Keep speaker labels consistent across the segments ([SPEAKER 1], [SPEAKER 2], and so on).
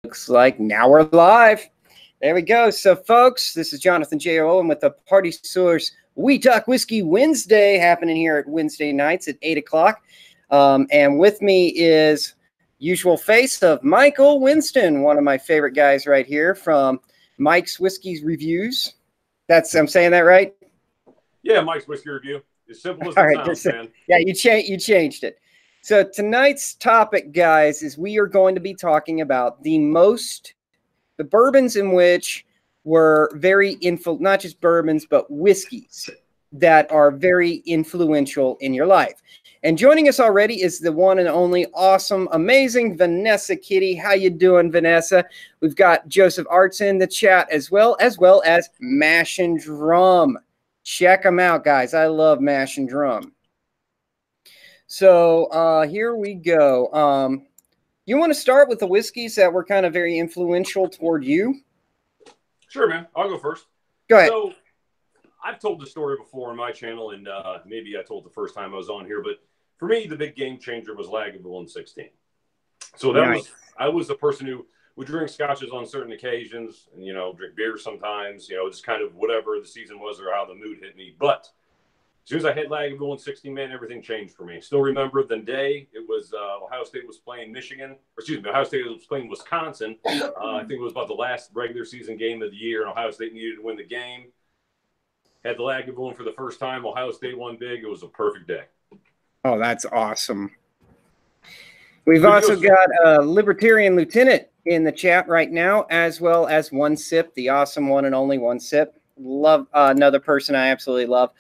[SPEAKER 1] Looks like now we're live. There we go. So, folks, this is Jonathan J. Owen with the Party Source We Talk Whiskey Wednesday happening here at Wednesday nights at 8 o'clock. And with me is usual face of Michael Winston, one of my favorite guys right here from Mike's Whiskey Reviews. I'm saying that right?
[SPEAKER 2] Yeah, Mike's Whiskey Review. As simple as
[SPEAKER 1] All
[SPEAKER 2] it
[SPEAKER 1] right,
[SPEAKER 2] sounds, man.
[SPEAKER 1] Yeah, you changed it. So tonight's topic, guys, is we are going to be talking about the bourbons in which were very not just bourbons, but whiskeys that are very influential in your life. And joining us already is the one and only awesome, amazing Vanessa Kitty. How you doing, Vanessa? We've got Joseph Arts in the chat as well as Mash and Drum. Check them out, guys. I love Mash and Drum. So here we go. You want to start with the whiskeys that were kind of very influential toward you?
[SPEAKER 2] Sure, man. I'll go first.
[SPEAKER 1] Go ahead.
[SPEAKER 2] So I've told the story before on my channel, and maybe I told the first time I was on here, but for me, the big game changer was Lagavulin 16. So I was the person who would drink scotches on certain occasions and, drink beer sometimes, just kind of whatever the season was or how the mood hit me. But as soon as I hit Lagavulin 16, man, everything changed for me. Still remember the day it was Ohio State was playing Michigan. Ohio State was playing Wisconsin. I think it was about the last regular season game of the year, and Ohio State needed to win the game. Had the Lagavulin for the first time. Ohio State won big. It was a perfect day.
[SPEAKER 1] Oh, that's awesome. We've also got a Libertarian Lieutenant in the chat right now, as well as One Sip, the awesome one and only One Sip. Love another person I absolutely love.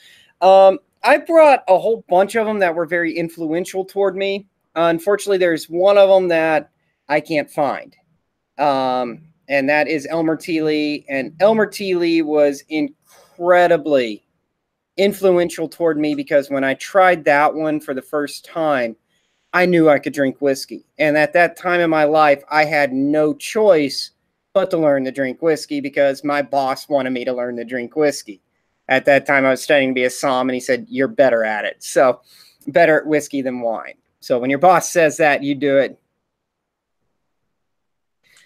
[SPEAKER 1] I brought a whole bunch of them that were very influential toward me. Unfortunately, there's one of them that I can't find. And that is Elmer T. Lee. And Elmer T. Lee was incredibly influential toward me because when I tried that one for the first time, I knew I could drink whiskey. And at that time in my life, I had no choice but to learn to drink whiskey because my boss wanted me to learn to drink whiskey. At that time, I was studying to be a somm, and he said, you're better at it. So better at whiskey than wine. So when your boss says that, you do it.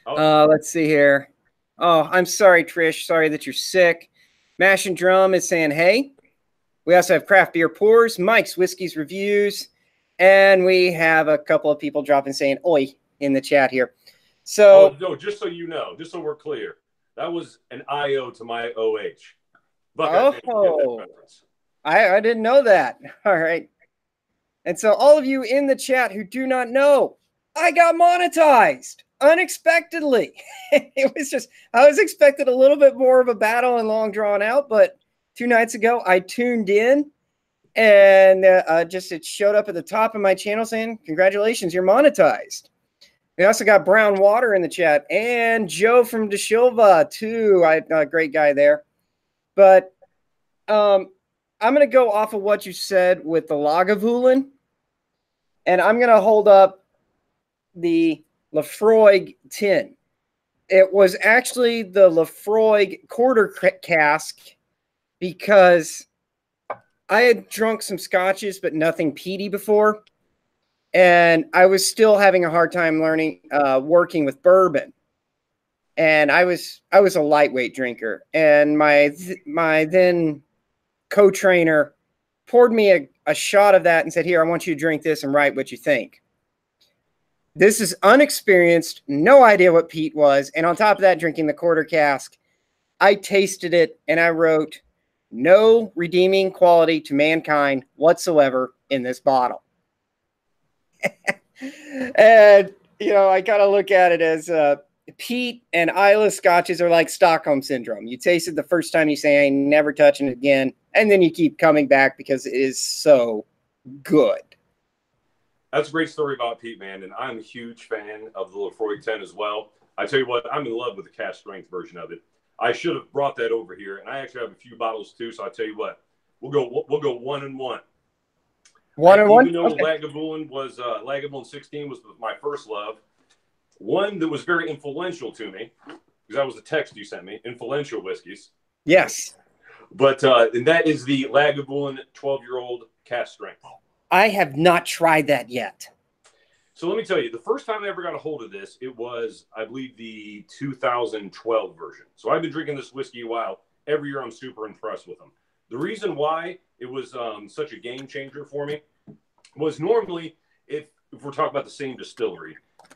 [SPEAKER 1] Let's see here. Oh, I'm sorry, Trish. Sorry that you're sick. Mash and Drum is saying, hey. We also have Craft Beer Pours, Mike's Whiskies Reviews, and we have a couple of people dropping saying, oi, in the chat here. So,
[SPEAKER 2] no, just so you know, just so we're clear, that was an IO to my OH. But
[SPEAKER 1] I didn't know that. All right. And so all of you in the chat who do not know, I got monetized unexpectedly. It was just, I was expecting a little bit more of a battle and long drawn out, but 2 nights ago I tuned in and it showed up at the top of my channel saying, congratulations, you're monetized. We also got Brown Water in the chat and Joe from DeShilva too. A great guy there. But I'm going to go off of what you said with the Lagavulin, and I'm going to hold up the Lafroig tin. It was actually the Lafroig quarter cask because I had drunk some scotches, but nothing peaty before, and I was still having a hard time learning, working with bourbon. And I was a lightweight drinker, and my then co-trainer poured me a shot of that and said, here, I want you to drink this and write what you think. This is unexperienced, no idea what peat was. And on top of that, drinking the quarter cask, I tasted it and I wrote, no redeeming quality to mankind whatsoever in this bottle. And, I kind of look at it as peat and Islay scotches are like Stockholm Syndrome. You taste it the first time, you say, I ain't never touching it again. And then you keep coming back because it is so good.
[SPEAKER 2] That's a great story about peat, man. And I'm a huge fan of the Lafroig 10 as well. I tell you what, I'm in love with the cask strength version of it. I should have brought that over here. And I actually have a few bottles too. So I tell you what, we'll go 1 and 1.
[SPEAKER 1] 1 and 1?
[SPEAKER 2] Even though Lagavulin 16 was my first love. One that was very influential to me, because that was a text you sent me, influential whiskeys.
[SPEAKER 1] Yes.
[SPEAKER 2] But and that is the Lagavulin 12-year-old cask strength.
[SPEAKER 1] I have not tried that yet.
[SPEAKER 2] So let me tell you, the first time I ever got a hold of this, it was, I believe, the 2012 version. So I've been drinking this whiskey a while. Every year I'm super impressed with them. The reason why it was such a game changer for me was normally, if we're talking about the same distillery,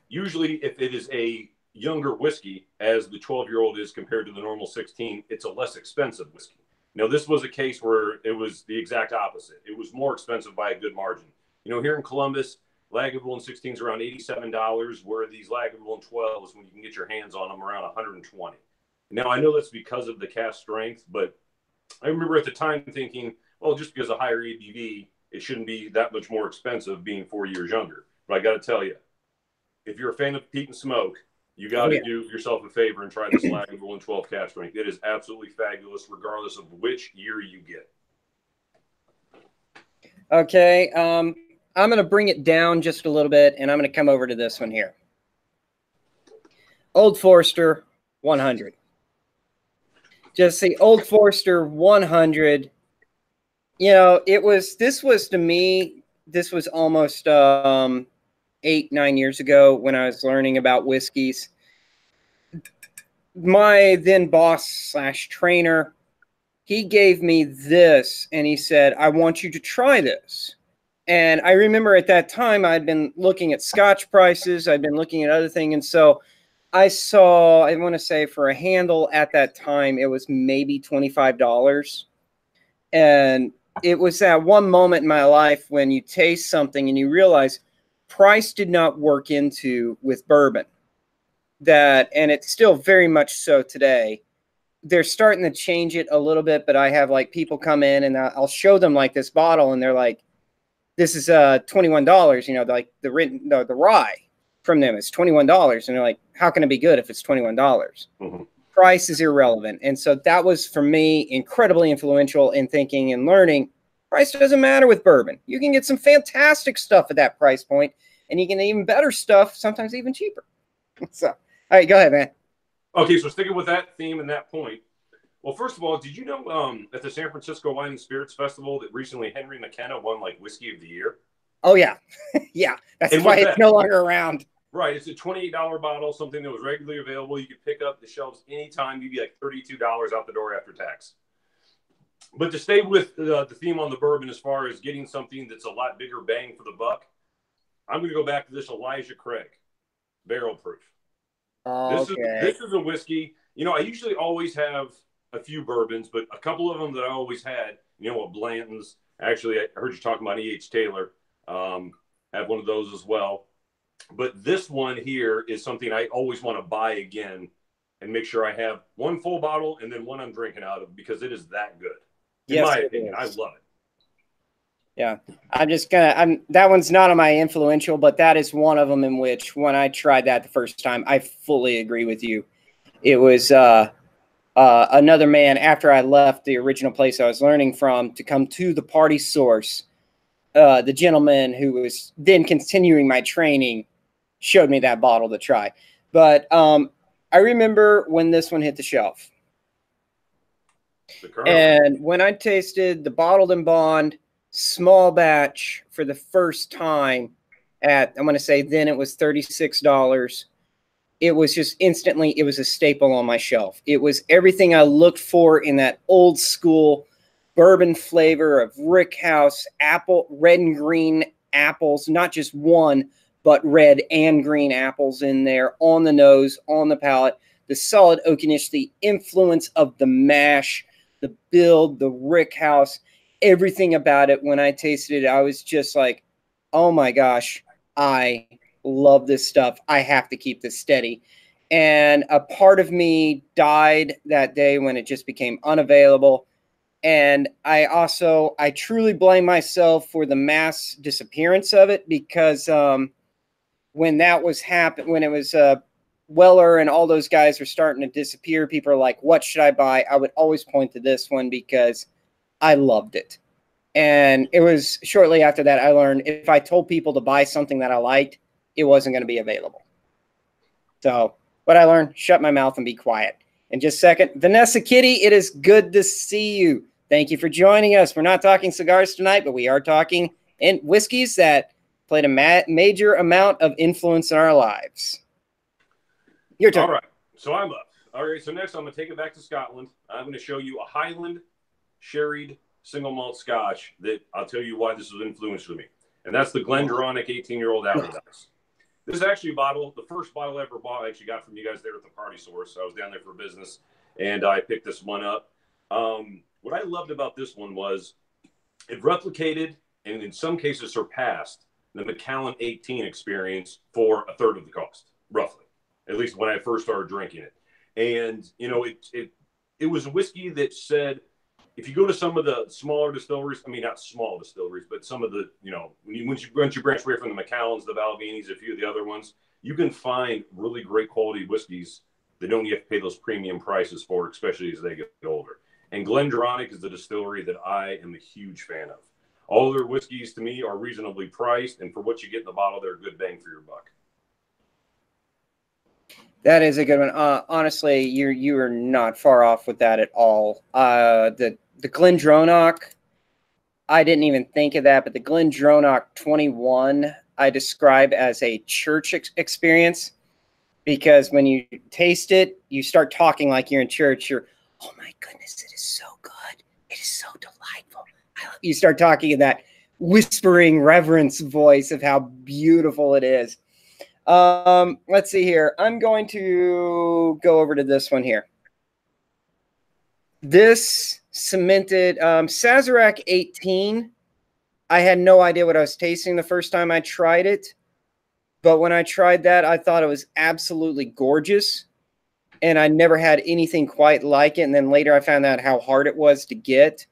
[SPEAKER 2] usually if it is a younger whiskey, as the 12-year-old is compared to the normal 16, it's a less expensive whiskey. Now, this was a case where it was the exact opposite. It was more expensive by a good margin. You know, here in Columbus, Lagavulin 16s are around $87, where these Lagavulin 12s, when you can get your hands on them, around $120. Now, I know that's because of the cask strength, but I remember at the time thinking, well, just because of higher ABV, it shouldn't be that much more expensive being 4 years younger. But I got to tell you, if you're a fan of peat and smoke, you got to do yourself a favor and try this Lagavulin 12 cask strength. It is absolutely fabulous, regardless of which year you get.
[SPEAKER 1] Okay, I'm going to bring it down just a little bit, and I'm going to come over to this one here. Old Forester 100. Just the Old Forester 100. You know, this was to me, this was almost 8-9 years ago when I was learning about whiskeys. My then boss / trainer, he gave me this and he said, I want you to try this. And I remember at that time, I'd been looking at Scotch prices. I'd been looking at other things. And so I saw, I want to say for a handle at that time, it was maybe $25. And it was that one moment in my life when you taste something and you realize price did not work into with bourbon. That, and it's still very much so today. They're starting to change it a little bit, but I have like people come in and I'll show them like this bottle and they're like, this is $21, you know, like the rye from them is $21. And they're like, how can it be good if it's $21? Mm-hmm. Price is irrelevant. And so that was, for me, incredibly influential in thinking and learning. Price doesn't matter with bourbon. You can get some fantastic stuff at that price point, and you can get even better stuff, sometimes even cheaper. So, all right, go ahead, man.
[SPEAKER 2] Okay, so sticking with that theme and that point. Well, first of all, did you know at the San Francisco Wine and Spirits Festival that recently Henry McKenna won like Whiskey of the Year?
[SPEAKER 1] Oh, yeah. Yeah, that's why it's no longer around.
[SPEAKER 2] Right. It's a $28 bottle, something that was regularly available. You could pick up the shelves anytime. You'd be like $32 out the door after tax. But to stay with the theme on the bourbon as far as getting something that's a lot bigger bang for the buck, I'm going to go back to this Elijah Craig barrel proof.
[SPEAKER 1] Okay.
[SPEAKER 2] This is a whiskey. You know, I usually always have a few bourbons, but a couple of them that I always had, you know, what Blanton's. Actually, I heard you talking about E.H. Taylor. Have one of those as well. But this one here is something I always want to buy again and make sure I have one full bottle and then one I'm drinking out of because it is that good. In my opinion, I love it.
[SPEAKER 1] Yeah. That one's not on my influential, but that is one of them in which when I tried that the first time, I fully agree with you. It was another man after I left the original place I was learning from to come to the Party Source. The gentleman who was then continuing my training showed me that bottle to try. But I remember when this one hit the shelf. And when I tasted the bottled and bond small batch for the first time at, I'm going to say then it was $36. It was just instantly, it was a staple on my shelf. It was everything I looked for in that old school bourbon flavor of rickhouse, apple, red and green apples, not just one, but red and green apples in there on the nose, on the palate, the solid oakiness, the influence of the mash, the build, the rickhouse, everything about it. When I tasted it, I was just like, oh my gosh, I love this stuff. I have to keep this steady. And a part of me died that day when it just became unavailable. And I truly blame myself for the mass disappearance of it because when that was when it was Weller and all those guys were starting to disappear, people are like, what should I buy? I would always point to this one because I loved it. And it was shortly after that I learned if I told people to buy something that I liked, it wasn't going to be available. So what I learned, shut my mouth and be quiet. And just a second, Vanessa Kitty, it is good to see you. Thank you for joining us. We're not talking cigars tonight, but we are talking in whiskeys that played a major amount of influence in our lives. Your turn.
[SPEAKER 2] All right, so I'm up. All right, so next I'm going to take it back to Scotland. I'm going to show you a Highland sherried single malt Scotch that I'll tell you why this was influential to me. And that's the Glendronach 18-year-old Allardyce. This is actually a bottle, the first bottle I ever bought, I actually got from you guys there at the Party Source. I was down there for business, and I picked this one up. What I loved about this one was it replicated, and in some cases surpassed, the Macallan 18 experience for a third of the cost, roughly, at least when I first started drinking it. And, you know, it was a whiskey that said, if you go to some of the smaller distilleries, I mean, not small distilleries, but some of the, you know, once you branch away from the Macallans, the Balvinis, a few of the other ones, you can find really great quality whiskeys that don't you have to pay those premium prices for, especially as they get older. And Glendronach is the distillery that I am a huge fan of. All their whiskeys, to me, are reasonably priced, and for what you get in the bottle, they're a good bang for your buck.
[SPEAKER 1] That is a good one. Honestly, you are not far off with that at all. The Glendronach, I didn't even think of that, but the Glendronach 21 I describe as a church experience, because when you taste it, you start talking like you're in church. You're, oh my goodness, it is so good. It is so delightful. You start talking in that whispering reverence voice of how beautiful it is. Let's see here. I'm going to go over to this one here. This cemented Sazerac 18. I had no idea what I was tasting the first time I tried it. But when I tried that, I thought it was absolutely gorgeous. And I never had anything quite like it. And then later I found out how hard it was to get.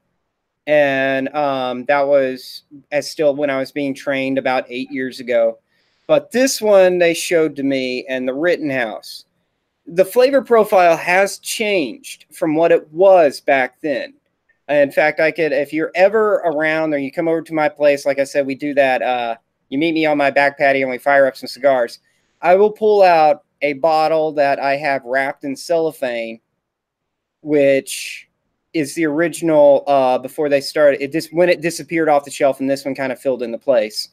[SPEAKER 1] And that was still when I was being trained about 8 years ago. But this one they showed to me, and the Rittenhouse, the flavor profile has changed from what it was back then. In fact, I could, if you're ever around or you come over to my place, like I said, we do that. You meet me on my back patio and we fire up some cigars. I will pull out a bottle that I have wrapped in cellophane, which is the original before they started. When it disappeared off the shelf, and this one kind of filled in the place.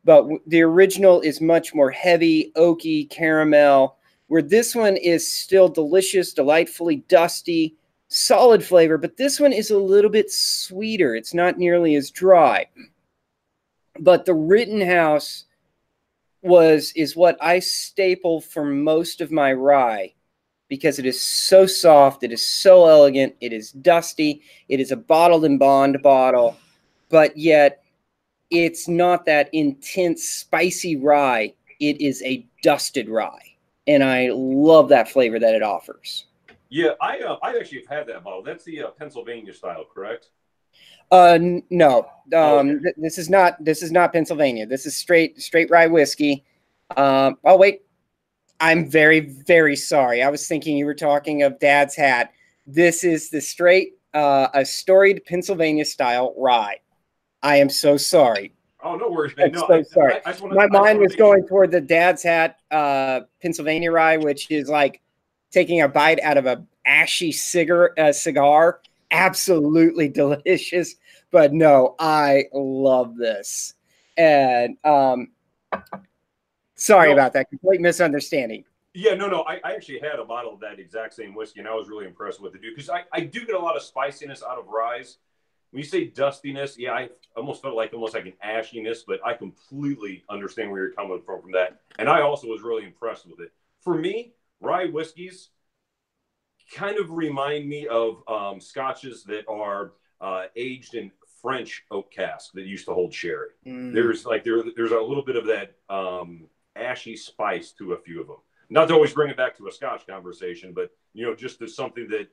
[SPEAKER 1] But the original is much more heavy, oaky, caramel, where this one is still delicious, delightfully dusty, solid flavor, but this one is a little bit sweeter. It's not nearly as dry. But the Rittenhouse is what I staple for most of my rye, because it is so soft, it is so elegant, it is dusty, it is a bottled and bond bottle, but yet it's not that intense, spicy rye. It is a dusted rye, and I love that flavor that it offers.
[SPEAKER 2] Yeah, I actually have had that bottle. That's the Pennsylvania style, correct?
[SPEAKER 1] No.
[SPEAKER 2] Okay.
[SPEAKER 1] This is not Pennsylvania. This is straight rye whiskey. Oh wait, I'm very, very sorry. I was thinking you were talking of Dad's Hat. This is the a storied Pennsylvania style rye. I am so sorry.
[SPEAKER 2] Oh, no worries, man.
[SPEAKER 1] I'm so sorry. My mind was going toward the Dad's Hat Pennsylvania rye, which is like taking a bite out of a ashy cigar. Absolutely delicious. But no, I love this. And sorry about that. Complete misunderstanding.
[SPEAKER 2] Yeah, no. I actually had a bottle of that exact same whiskey, and I was really impressed with it, dude. Because I do get a lot of spiciness out of rye. When you say dustiness, yeah, I almost felt like almost like an ashiness, but I completely understand where you're coming from that. And I also was really impressed with it. For me, rye whiskeys kind of remind me of scotches that are aged in French oak casks that used to hold sherry. There's a little bit of that ashy spice to a few of them. Not to always bring it back to a Scotch conversation, but just as something that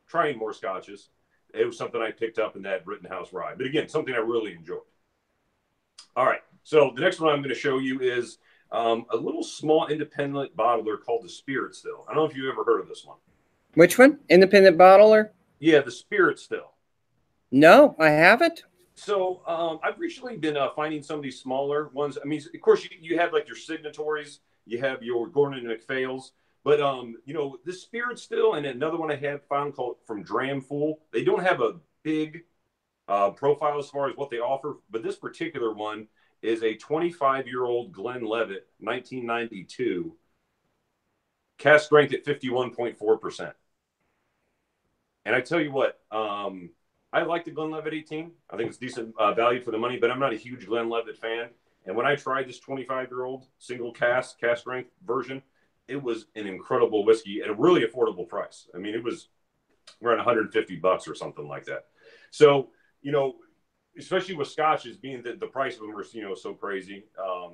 [SPEAKER 2] trying more scotches, it was something I picked up in that Rittenhouse rye. But again, something I really enjoyed. All right, so the next one I'm going to show you is a little small independent bottler called the Spirit Still. I don't know if you've ever heard of this one.
[SPEAKER 1] Which one? Independent bottler?
[SPEAKER 2] Yeah, the Spirit Still.
[SPEAKER 1] No, I haven't.
[SPEAKER 2] So I've recently been finding some of these smaller ones. I mean, of course, you have like your signatories. You have your Gordon and MacPhail's. But, this Spirit Still and another one I had found called from Dram Fool, they don't have a big profile as far as what they offer. But this particular one is a 25-year-old Glenlivet 1992 cast strength at 51.4%. And I tell you what, I like the Glenlivet 18. I think it's decent value for the money, but I'm not a huge Glenlivet fan. And when I tried this 25-year-old single cast strength version, it was an incredible whiskey at a really affordable price. I mean, it was around $150 or something like that. So, you know, especially with scotches being that the price of them are, you know, so crazy.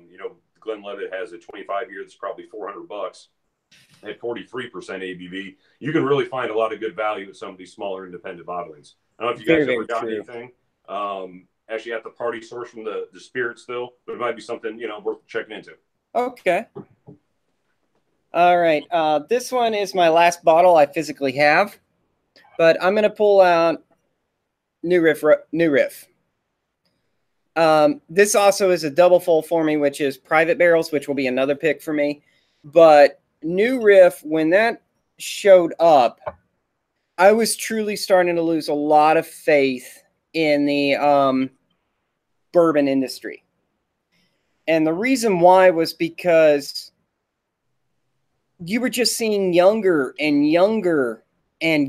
[SPEAKER 2] You know, Glenlivet has a 25-year that's probably $400 at 43% ABV. You can really find a lot of good value at some of these smaller independent bottlings. I don't know if you guys ever got anything actually at the party source from the spirit still, but it might be something, you know, worth checking into.
[SPEAKER 1] Okay. All right. This one is my last bottle I physically have, but I'm going to pull out New Riff. This also is a double full for me, which is Private Barrels, which will be another pick for me. But New Riff, when that showed up, I was truly starting to lose a lot of faith in the bourbon industry. And the reason why was because you were just seeing younger and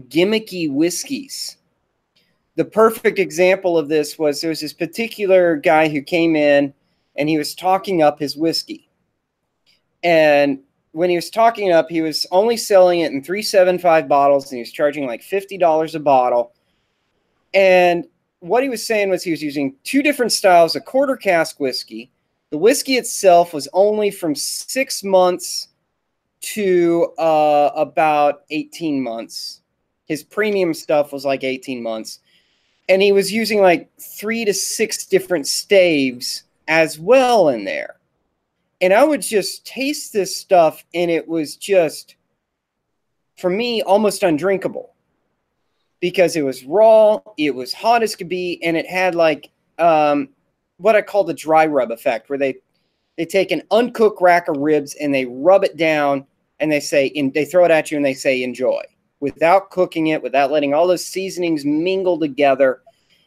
[SPEAKER 1] gimmicky whiskeys. The perfect example of this was there was this particular guy who came in and he was talking up his whiskey. And when he was talking up, he was only selling it in 375 bottles and he was charging like $50 a bottle. And what he was saying was he was using two different styles of quarter cask whiskey. The whiskey itself was only from 6 months to about 18 months. His premium stuff was like 18 months. And he was using like 3 to 6 different staves as well in there. And I would just taste this stuff, and it was just, for me, almost undrinkable. Because it was raw, it was hot as could be, and it had like what I call the dry rub effect, where they take an uncooked rack of ribs and they rub it down, and they throw it at you and they say enjoy, without cooking it, without letting all those seasonings mingle together.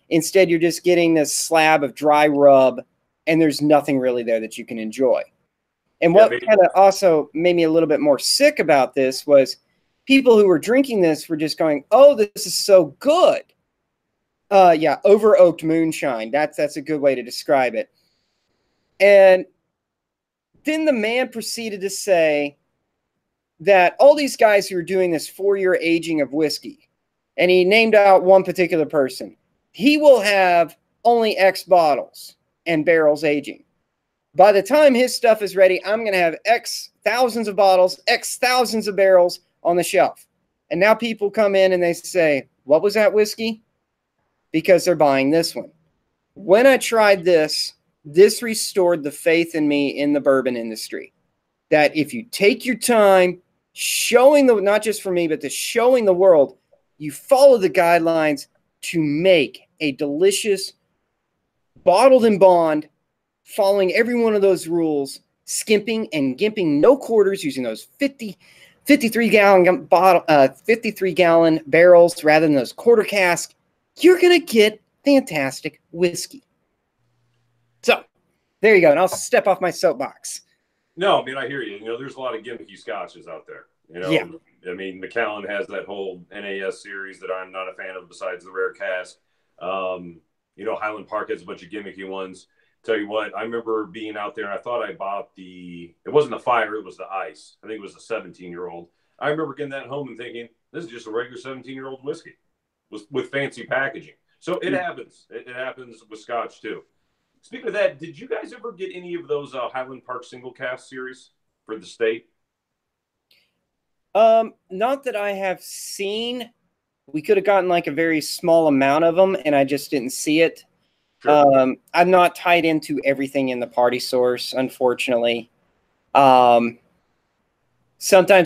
[SPEAKER 1] Instead, you're just getting this slab of dry rub, and there's nothing really there that you can enjoy. And what kind of also made me a little bit more sick about this was people who were drinking this were just going, "Oh, this is so good." Yeah, over oaked moonshine. That's a good way to describe it. And then the man proceeded to say that all these guys who are doing this 4-year aging of whiskey, and he named out one particular person, he will have only X bottles and barrels aging. By the time his stuff is ready, I'm going to have X thousands of bottles, X thousands of barrels on the shelf. And now people come in and they say, what was that whiskey? Because they're buying this one. When I tried this restored the faith in me in the bourbon industry. That if you take your time showing not just for me, but to showing the world, you follow the guidelines to make a delicious bottled in bond, following every one of those rules, skimping and gimping no quarters, using those 53 gallon barrels rather than those quarter cask, you're going to get fantastic whiskey. So there you go. And I'll step off my soapbox.
[SPEAKER 2] No, I mean, I hear you. You know, there's a lot of gimmicky scotches out there. You know, yeah. I mean, Macallan has that whole NAS series that I'm not a fan of besides the rare cask. You know, Highland Park has a bunch of gimmicky ones. Tell you what, I remember being out there and I thought I bought it wasn't the fire, it was the ice. I think it was a 17-year-old. I remember getting that home and thinking, this is just a regular 17-year-old whiskey with fancy packaging. So it happens. It happens with scotch too. Speaking of that, did you guys ever get any of those Highland Park single cast series for the state?
[SPEAKER 1] Not that I have seen. We could have gotten like a very small amount of them, and I just didn't see it. Sure. I'm not tied into everything in the party source, unfortunately. Sometimes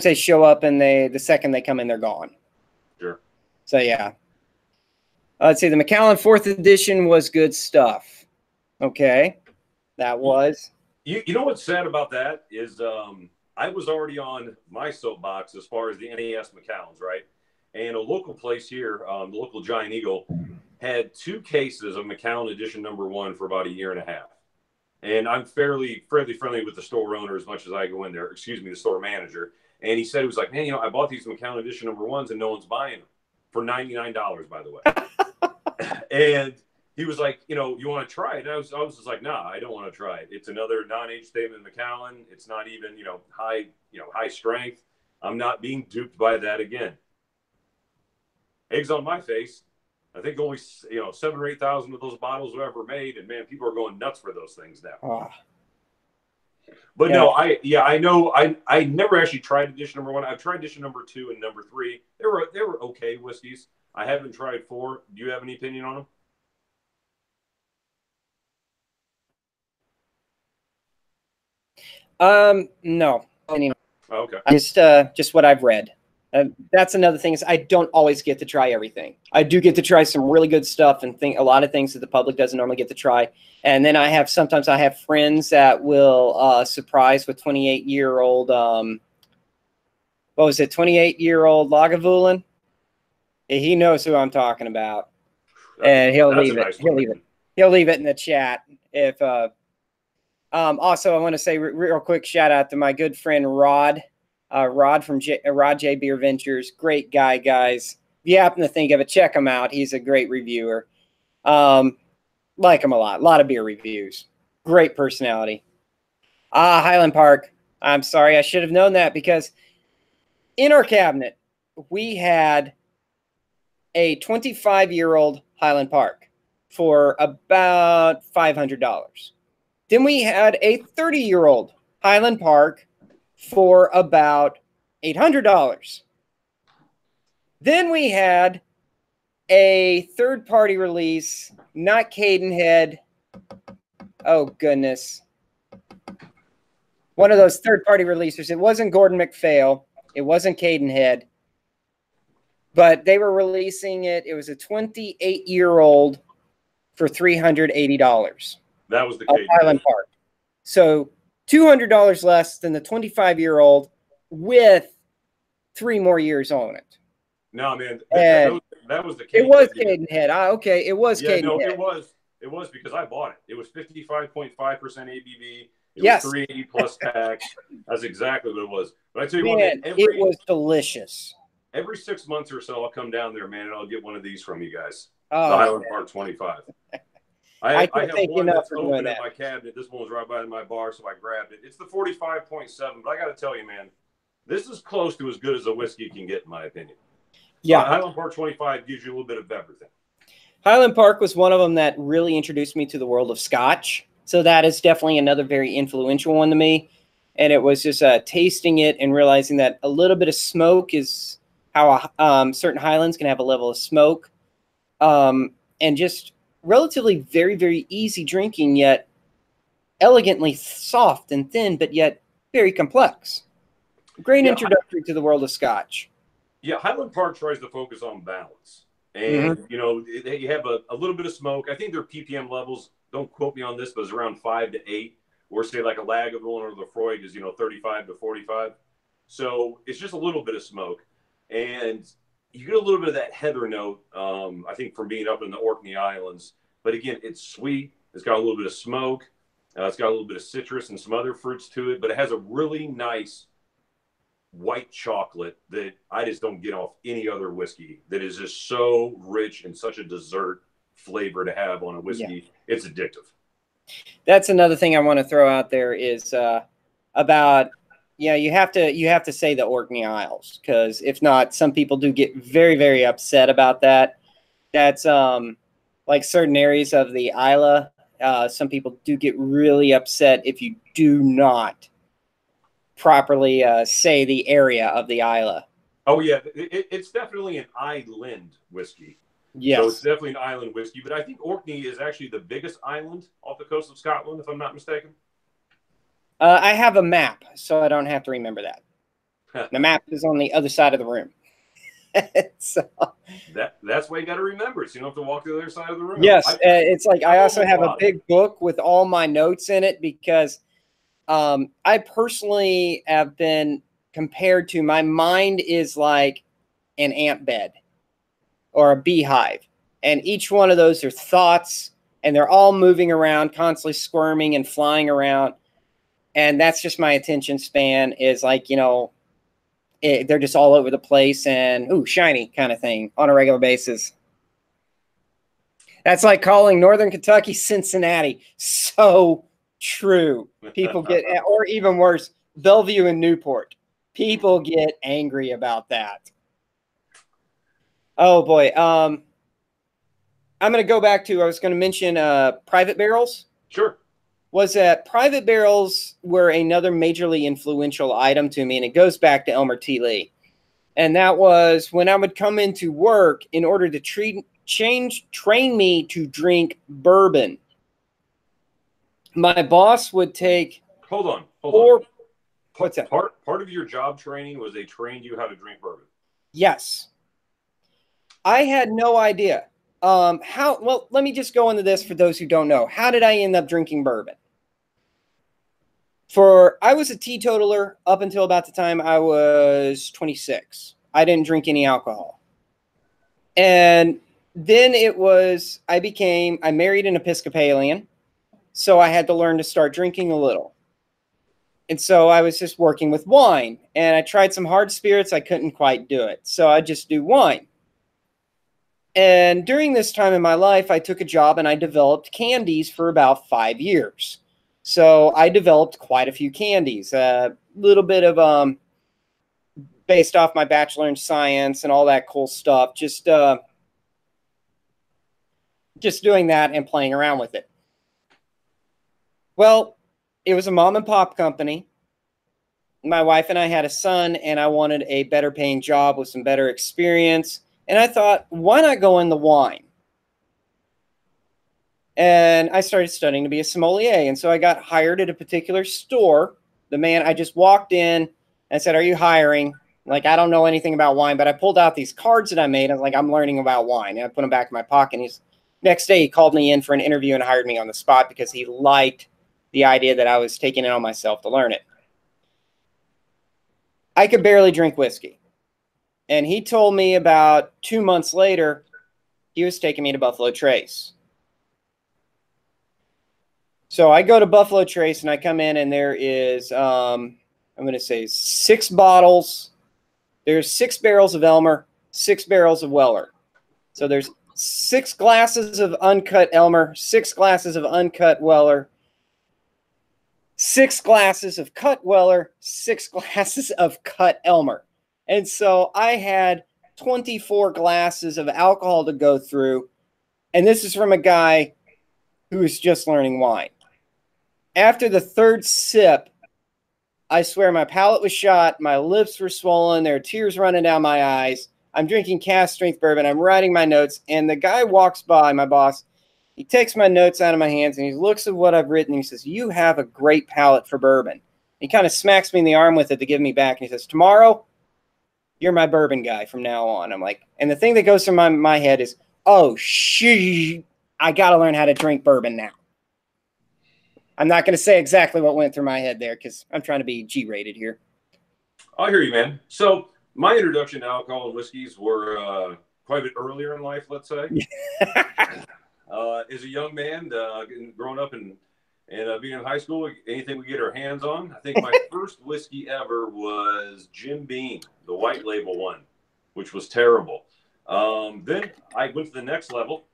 [SPEAKER 1] they show up, and the second they come in, they're gone.
[SPEAKER 2] Sure.
[SPEAKER 1] So yeah. Let's see. The Macallan 4th edition was good stuff. Okay, that was.
[SPEAKER 2] You know what's sad about that is I was already on my soapbox as far as the NAS Macallans, right? And a local place here, the local Giant Eagle, had 2 cases of Macallan Edition #1 for about a year and a half. and I'm fairly friendly with the store owner as much as I go in there. Excuse me, the store manager. And he said, he was like, man, I bought these Macallan Edition #1s and no one's buying them for $99, by the way. And he was like, you want to try it? And I was just like, nah, I don't want to try it. It's another non-age statement Macallan. It's not even, high strength. I'm not being duped by that again. Eggs on my face. I think only 7,000 or 8,000 of those bottles were ever made, and man, people are going nuts for those things now.
[SPEAKER 1] Oh.
[SPEAKER 2] But no, I know I never actually tried edition #1. I've tried edition #2 and #3. They were okay whiskeys. I haven't tried 4. Do you have any opinion on
[SPEAKER 1] them? No.
[SPEAKER 2] Oh, okay.
[SPEAKER 1] Just what I've read. That's another thing is I don't always get to try everything. I do get to try some really good stuff and a lot of things that the public doesn't normally get to try. And then sometimes I have friends that will surprise with 28-year-old, 28-year-old Lagavulin. He knows who I'm talking about. And he'll leave it. He'll leave it in the chat. If also, I want to say real quick shout out to my good friend Rod. Rod from Rod J Beer Ventures. Great guy, guys. If you happen to think of it, check him out. He's a great reviewer. Like him a lot. A lot of beer reviews. Great personality. Highland Park. I'm sorry. I should have known that because in our cabinet, we had a 25-year-old Highland Park for about $500. Then we had a 30-year-old Highland Park for about $800. Then we had a third-party release, not Cadenhead. Oh, goodness. One of those third-party releasers. It wasn't Gordon MacPhail. It wasn't Cadenhead. But they were releasing it. It was a 28-year-old for $380.
[SPEAKER 2] That was the Cadenhead.
[SPEAKER 1] Highland Park. So $200 less than the 25-year-old with 3 more years on it.
[SPEAKER 2] No, man, that was the Cadenhead.
[SPEAKER 1] It was Cadenhead. Okay, it was Cadenhead.
[SPEAKER 2] No, it was because I bought it. It was 55.5% ABV. It was 380 plus tax. That's exactly what it was. But I tell you what, man,
[SPEAKER 1] it was delicious.
[SPEAKER 2] Every 6 months or so, I'll come down there, man, and I'll get one of these from you guys.
[SPEAKER 1] Oh,
[SPEAKER 2] the Highland Park 25. I have one that's open in my cabinet. This one was right by my bar, so I grabbed it. It's the 45.7, but I got to tell you, man, this is close to as good as a whiskey can get, in my opinion.
[SPEAKER 1] Yeah.
[SPEAKER 2] Highland Park 25 gives you a little bit of everything.
[SPEAKER 1] Highland Park was one of them that really introduced me to the world of Scotch. So that is definitely another very influential one to me. And it was just tasting it and realizing that a little bit of smoke is how certain Highlands can have a level of smoke. And just relatively very, very easy drinking, yet elegantly soft and thin, but yet very complex. Great introductory to the world of Scotch.
[SPEAKER 2] Yeah, Highland Park tries to focus on balance. And, you have a little bit of smoke. I think their ppm levels, don't quote me on this, but it's around 5 to 8. Or say like a Lagavulin or Lefroy is, 35 to 45. So it's just a little bit of smoke. And you get a little bit of that heather note, I think, from being up in the Orkney Islands. But again, it's sweet. It's got a little bit of smoke. It's got a little bit of citrus and some other fruits to it. But it has a really nice white chocolate that I just don't get off any other whiskey that is just so rich and such a dessert flavor to have on a whiskey. Yeah. It's addictive.
[SPEAKER 1] That's another thing I want to throw out there is about you have to say the Orkney Isles, because if not, some people do get very, very upset about that. That's like certain areas of the Isla. Some people do get really upset if you do not properly say the area of the Isla.
[SPEAKER 2] Oh yeah, it's definitely an island whiskey.
[SPEAKER 1] Yes.
[SPEAKER 2] So it's definitely an island whiskey, but I think Orkney is actually the biggest island off the coast of Scotland, if I'm not mistaken.
[SPEAKER 1] I have a map, so I don't have to remember that. The map is on the other side of the room. So,
[SPEAKER 2] that's why you got to remember it. So you don't have to walk to the other side of the room.
[SPEAKER 1] Yes, it's like I also have a big book with all my notes in it because I personally have been compared to, my mind is like an ant bed or a beehive. And each one of those are thoughts and they're all moving around, constantly squirming and flying around. And that's just my attention span, is like, you know, they're just all over the place and, ooh, shiny kind of thing on a regular basis. That's like calling Northern Kentucky Cincinnati. So true. People get, or even worse, Bellevue and Newport. People get angry about that. Oh boy. I'm going to go back to, I was going to mention private barrels.
[SPEAKER 2] Sure.
[SPEAKER 1] Was that private barrels were another majorly influential item to me, and it goes back to Elmer T. Lee. And that was when I would come into work in order to train me to drink bourbon. My boss would take.
[SPEAKER 2] Hold on.
[SPEAKER 1] What's that?
[SPEAKER 2] Part of your job training was they trained you how to drink bourbon.
[SPEAKER 1] Yes. I had no idea. Well, let me just go into this for those who don't know. How did I end up drinking bourbon? I was a teetotaler up until about the time I was 26. I didn't drink any alcohol. And then I married an Episcopalian. So I had to learn to start drinking a little. And so I was just working with wine. And I tried some hard spirits. I couldn't quite do it. So I just do wine. And during this time in my life, I took a job and I developed candies for about 5 years. So I developed quite a few candies, a little bit of based off my bachelor in science and all that cool stuff. Just doing that and playing around with it. Well, it was a mom and pop company. My wife and I had a son, and I wanted a better paying job with some better experience. And I thought, why not go in the wine? And I started studying to be a sommelier. And so I got hired at a particular store. I just walked in and said, "Are you hiring?" Like, I don't know anything about wine, but I pulled out these cards that I made. I was like, I'm learning about wine. And I put them back in my pocket. And next day, he called me in for an interview and hired me on the spot because he liked the idea that I was taking it on myself to learn it. I could barely drink whiskey. And he told me about 2 months later, he was taking me to Buffalo Trace. So I go to Buffalo Trace and I come in and there is, I'm going to say 6 bottles. There's 6 barrels of Elmer, 6 barrels of Weller. So there's 6 glasses of uncut Elmer, 6 glasses of uncut Weller, 6 glasses of cut Weller, 6 glasses of cut Elmer. And so I had 24 glasses of alcohol to go through. And this is from a guy who is just learning wine. After the 3rd sip, I swear my palate was shot. My lips were swollen. There were tears running down my eyes. I'm drinking cast strength bourbon. I'm writing my notes. And the guy walks by, my boss. He takes my notes out of my hands and he looks at what I've written. And he says, "You have a great palate for bourbon." He kind of smacks me in the arm with it to give me back. And he says, "Tomorrow, you're my bourbon guy from now on." I'm like, and the thing that goes through my head is, oh, I got to learn how to drink bourbon now. I'm not going to say exactly what went through my head there because I'm trying to be G-rated here.
[SPEAKER 2] I hear you, man. So my introduction to alcohol and whiskeys were quite a bit earlier in life, let's say. As a young man, growing up and being in high school, anything we get our hands on. I think my first whiskey ever was Jim Beam, the white label one, which was terrible. Then I went to the next level,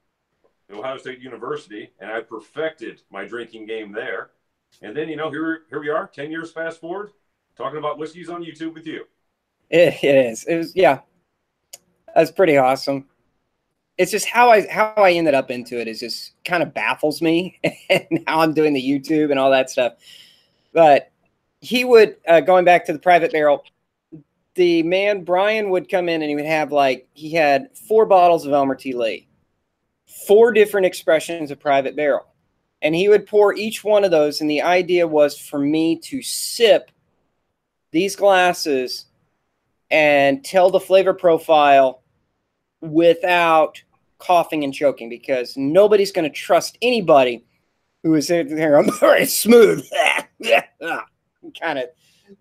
[SPEAKER 2] Ohio State University, and I perfected my drinking game there. And then, here we are, 10 years fast forward, talking about whiskeys on YouTube with you.
[SPEAKER 1] It is. It was, yeah. That's pretty awesome. It's just how I ended up into it is just kind of baffles me, and how I'm doing the YouTube and all that stuff. But he would, going back to the private barrel, the man, Brian, would come in and he would have he had 4 bottles of Elmer T. Lee, 4 different expressions of private barrel. And he would pour each one of those. And the idea was for me to sip these glasses and tell the flavor profile without coughing and choking, because nobody's going to trust anybody who is there. I'm very smooth. Kind of.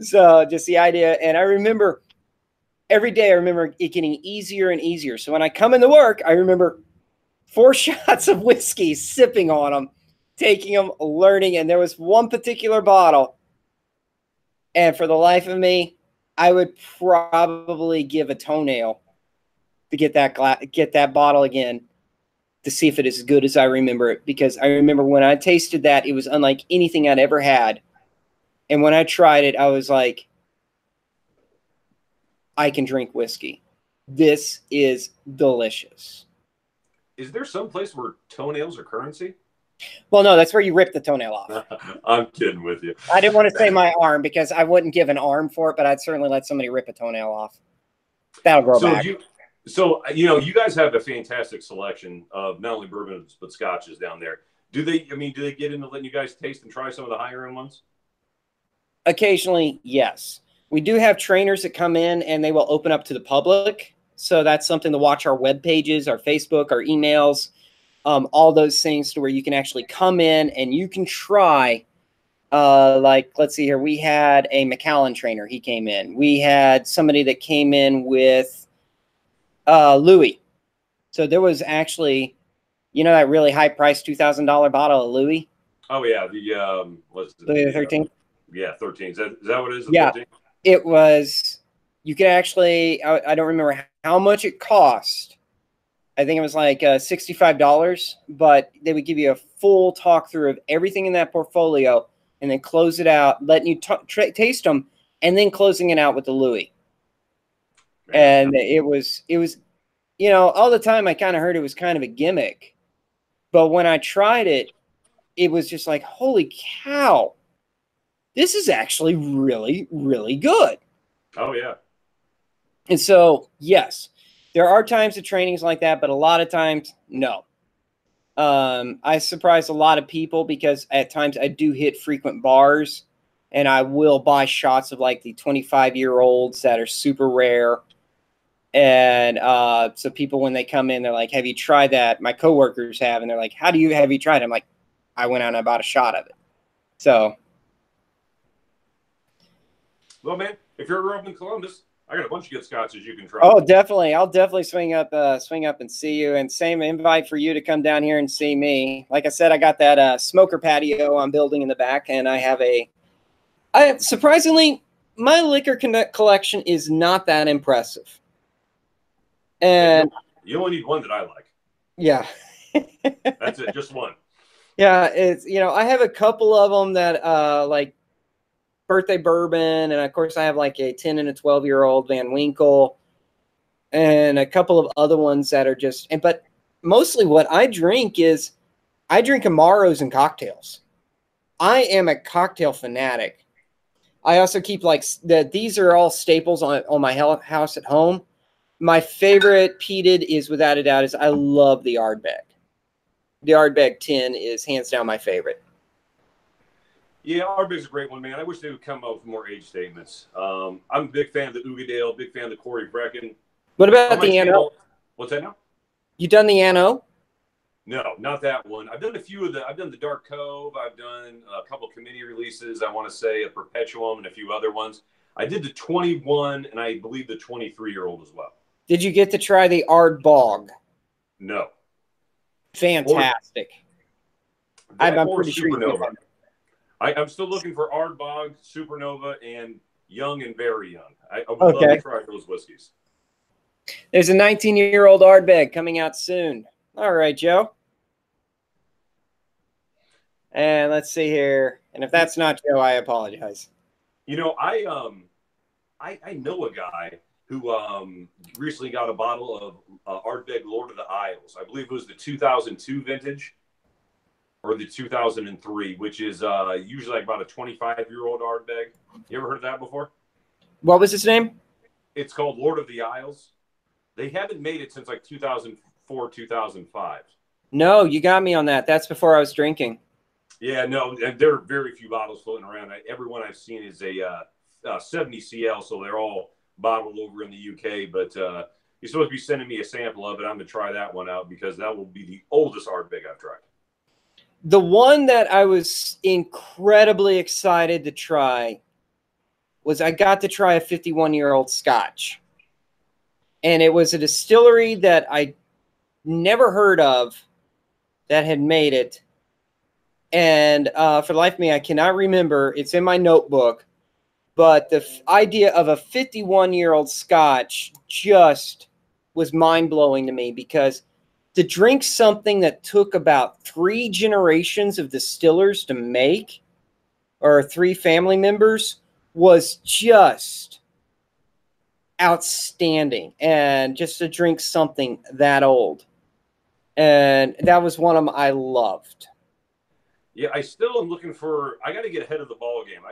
[SPEAKER 1] So just the idea. And I remember every day, it getting easier and easier. So when I come into work, I remember 4 shots of whiskey, sipping on them, taking them, learning. And there was one particular bottle. And for the life of me, I would probably give a toenail to get that bottle again to see if it is as good as I remember it. Because I remember when I tasted that, it was unlike anything I'd ever had. And when I tried it, I was like, I can drink whiskey. This is delicious.
[SPEAKER 2] Is there some place where toenails are currency?
[SPEAKER 1] Well, no, that's where you rip the toenail off.
[SPEAKER 2] I'm kidding with you.
[SPEAKER 1] I didn't want to say my arm because I wouldn't give an arm for it, but I'd certainly let somebody rip a toenail off. That'll grow back.
[SPEAKER 2] You guys have a fantastic selection of not only bourbons but scotches down there. Do they get into letting you guys taste and try some of the higher end ones?
[SPEAKER 1] Occasionally, yes. We do have trainers that come in and they will open up to the public. So that's something to watch our web pages, our Facebook, our emails, all those things to where you can actually come in and you can try. Like, let's see here. We had a Macallan trainer. He came in. We had somebody that came in with Louis. So there was actually, that really high priced $2,000 bottle of Louis.
[SPEAKER 2] Oh yeah, the what's the
[SPEAKER 1] Louis the 13th?
[SPEAKER 2] Yeah, 13. Is that what it is?
[SPEAKER 1] Yeah,
[SPEAKER 2] 13?
[SPEAKER 1] It was. You could actually. I don't remember how much it cost. I think it was like $65, but they would give you a full talk through of everything in that portfolio, and then close it out, letting you taste them, and then closing it out with the Louis. Man. And it was. All the time I kind of heard it was kind of a gimmick, but when I tried it, it was just like, holy cow. This is actually really, really good.
[SPEAKER 2] Oh, yeah.
[SPEAKER 1] And so, yes, there are times of trainings like that, but a lot of times, no. I surprise a lot of people because at times I do hit frequent bars, and I will buy shots of like the 25-year-olds that are super rare. And so people, when they come in, they're like, have you tried that? My coworkers have, and they're like, have you tried it? I'm like, I went out and I bought a shot of it. So...
[SPEAKER 2] Well, man, if you're ever up in Columbus, I got a bunch of good scotches you can try.
[SPEAKER 1] Oh, definitely. I'll definitely swing up and see you. And same invite for you to come down here and see me. Like I said, I got that smoker patio I'm building in the back, and I have surprisingly, my liquor collection is not that impressive. And
[SPEAKER 2] you only need one that I like.
[SPEAKER 1] Yeah.
[SPEAKER 2] That's it, just one.
[SPEAKER 1] Yeah, it's I have a couple of them that like birthday bourbon, and of course I have like a 10 and a 12-year-old Van Winkle, and a couple of other ones that are just. But mostly what I drink is Amaros and cocktails. I am a cocktail fanatic. I also keep like these are all staples on my house at home. My favorite peated is without a doubt I love the Ardbeg. The Ardbeg 10 is hands down my favorite.
[SPEAKER 2] Yeah, Ardbeg's a great one, man. I wish they would come up with more age statements. I'm a big fan of the Ugadale, big fan of the Corey Brecken.
[SPEAKER 1] What about the Anno?
[SPEAKER 2] What's that now?
[SPEAKER 1] You done the Anno?
[SPEAKER 2] No, not that one. I've done I've done the Dark Cove. I've done a couple of committee releases. I want to say a Perpetuum and a few other ones. I did the 21 and I believe the 23-year-old as well.
[SPEAKER 1] Did you get to try the Ardbog?
[SPEAKER 2] No.
[SPEAKER 1] Fantastic. I'm pretty sure you did.
[SPEAKER 2] I'm still looking for Ardbog, Supernova, and Young and Very Young. I would love to try those whiskeys.
[SPEAKER 1] There's a 19-year-old Ardbeg coming out soon. All right, Joe. And let's see here. And if that's not Joe, I apologize.
[SPEAKER 2] I know a guy who recently got a bottle of Ardbeg Lord of the Isles. I believe it was the 2002 vintage. Or the 2003, which is usually like about a 25-year-old Ardbeg. You ever heard of that before?
[SPEAKER 1] What was his name?
[SPEAKER 2] It's called Lord of the Isles. They haven't made it since like 2004, 2005.
[SPEAKER 1] No, you got me on that. That's before I was drinking.
[SPEAKER 2] Yeah, no, there are very few bottles floating around. Every one I've seen is a 70 CL, so they're all bottled over in the UK. But you're supposed to be sending me a sample of it. I'm going to try that one out because that will be the oldest Ardbeg I've tried.
[SPEAKER 1] The one that I was incredibly excited to try was I got to try a 51-year-old Scotch. And it was a distillery that I never heard of that had made it. And for the life of me, I cannot remember. It's in my notebook. But the idea of a 51-year-old Scotch just was mind-blowing to me, because to drink something that took about 3 generations of distillers to make, or 3 family members, was just outstanding. And just to drink something that old. And that was one of them I loved.
[SPEAKER 2] Yeah, I still am looking for. I got to get ahead of the ball game.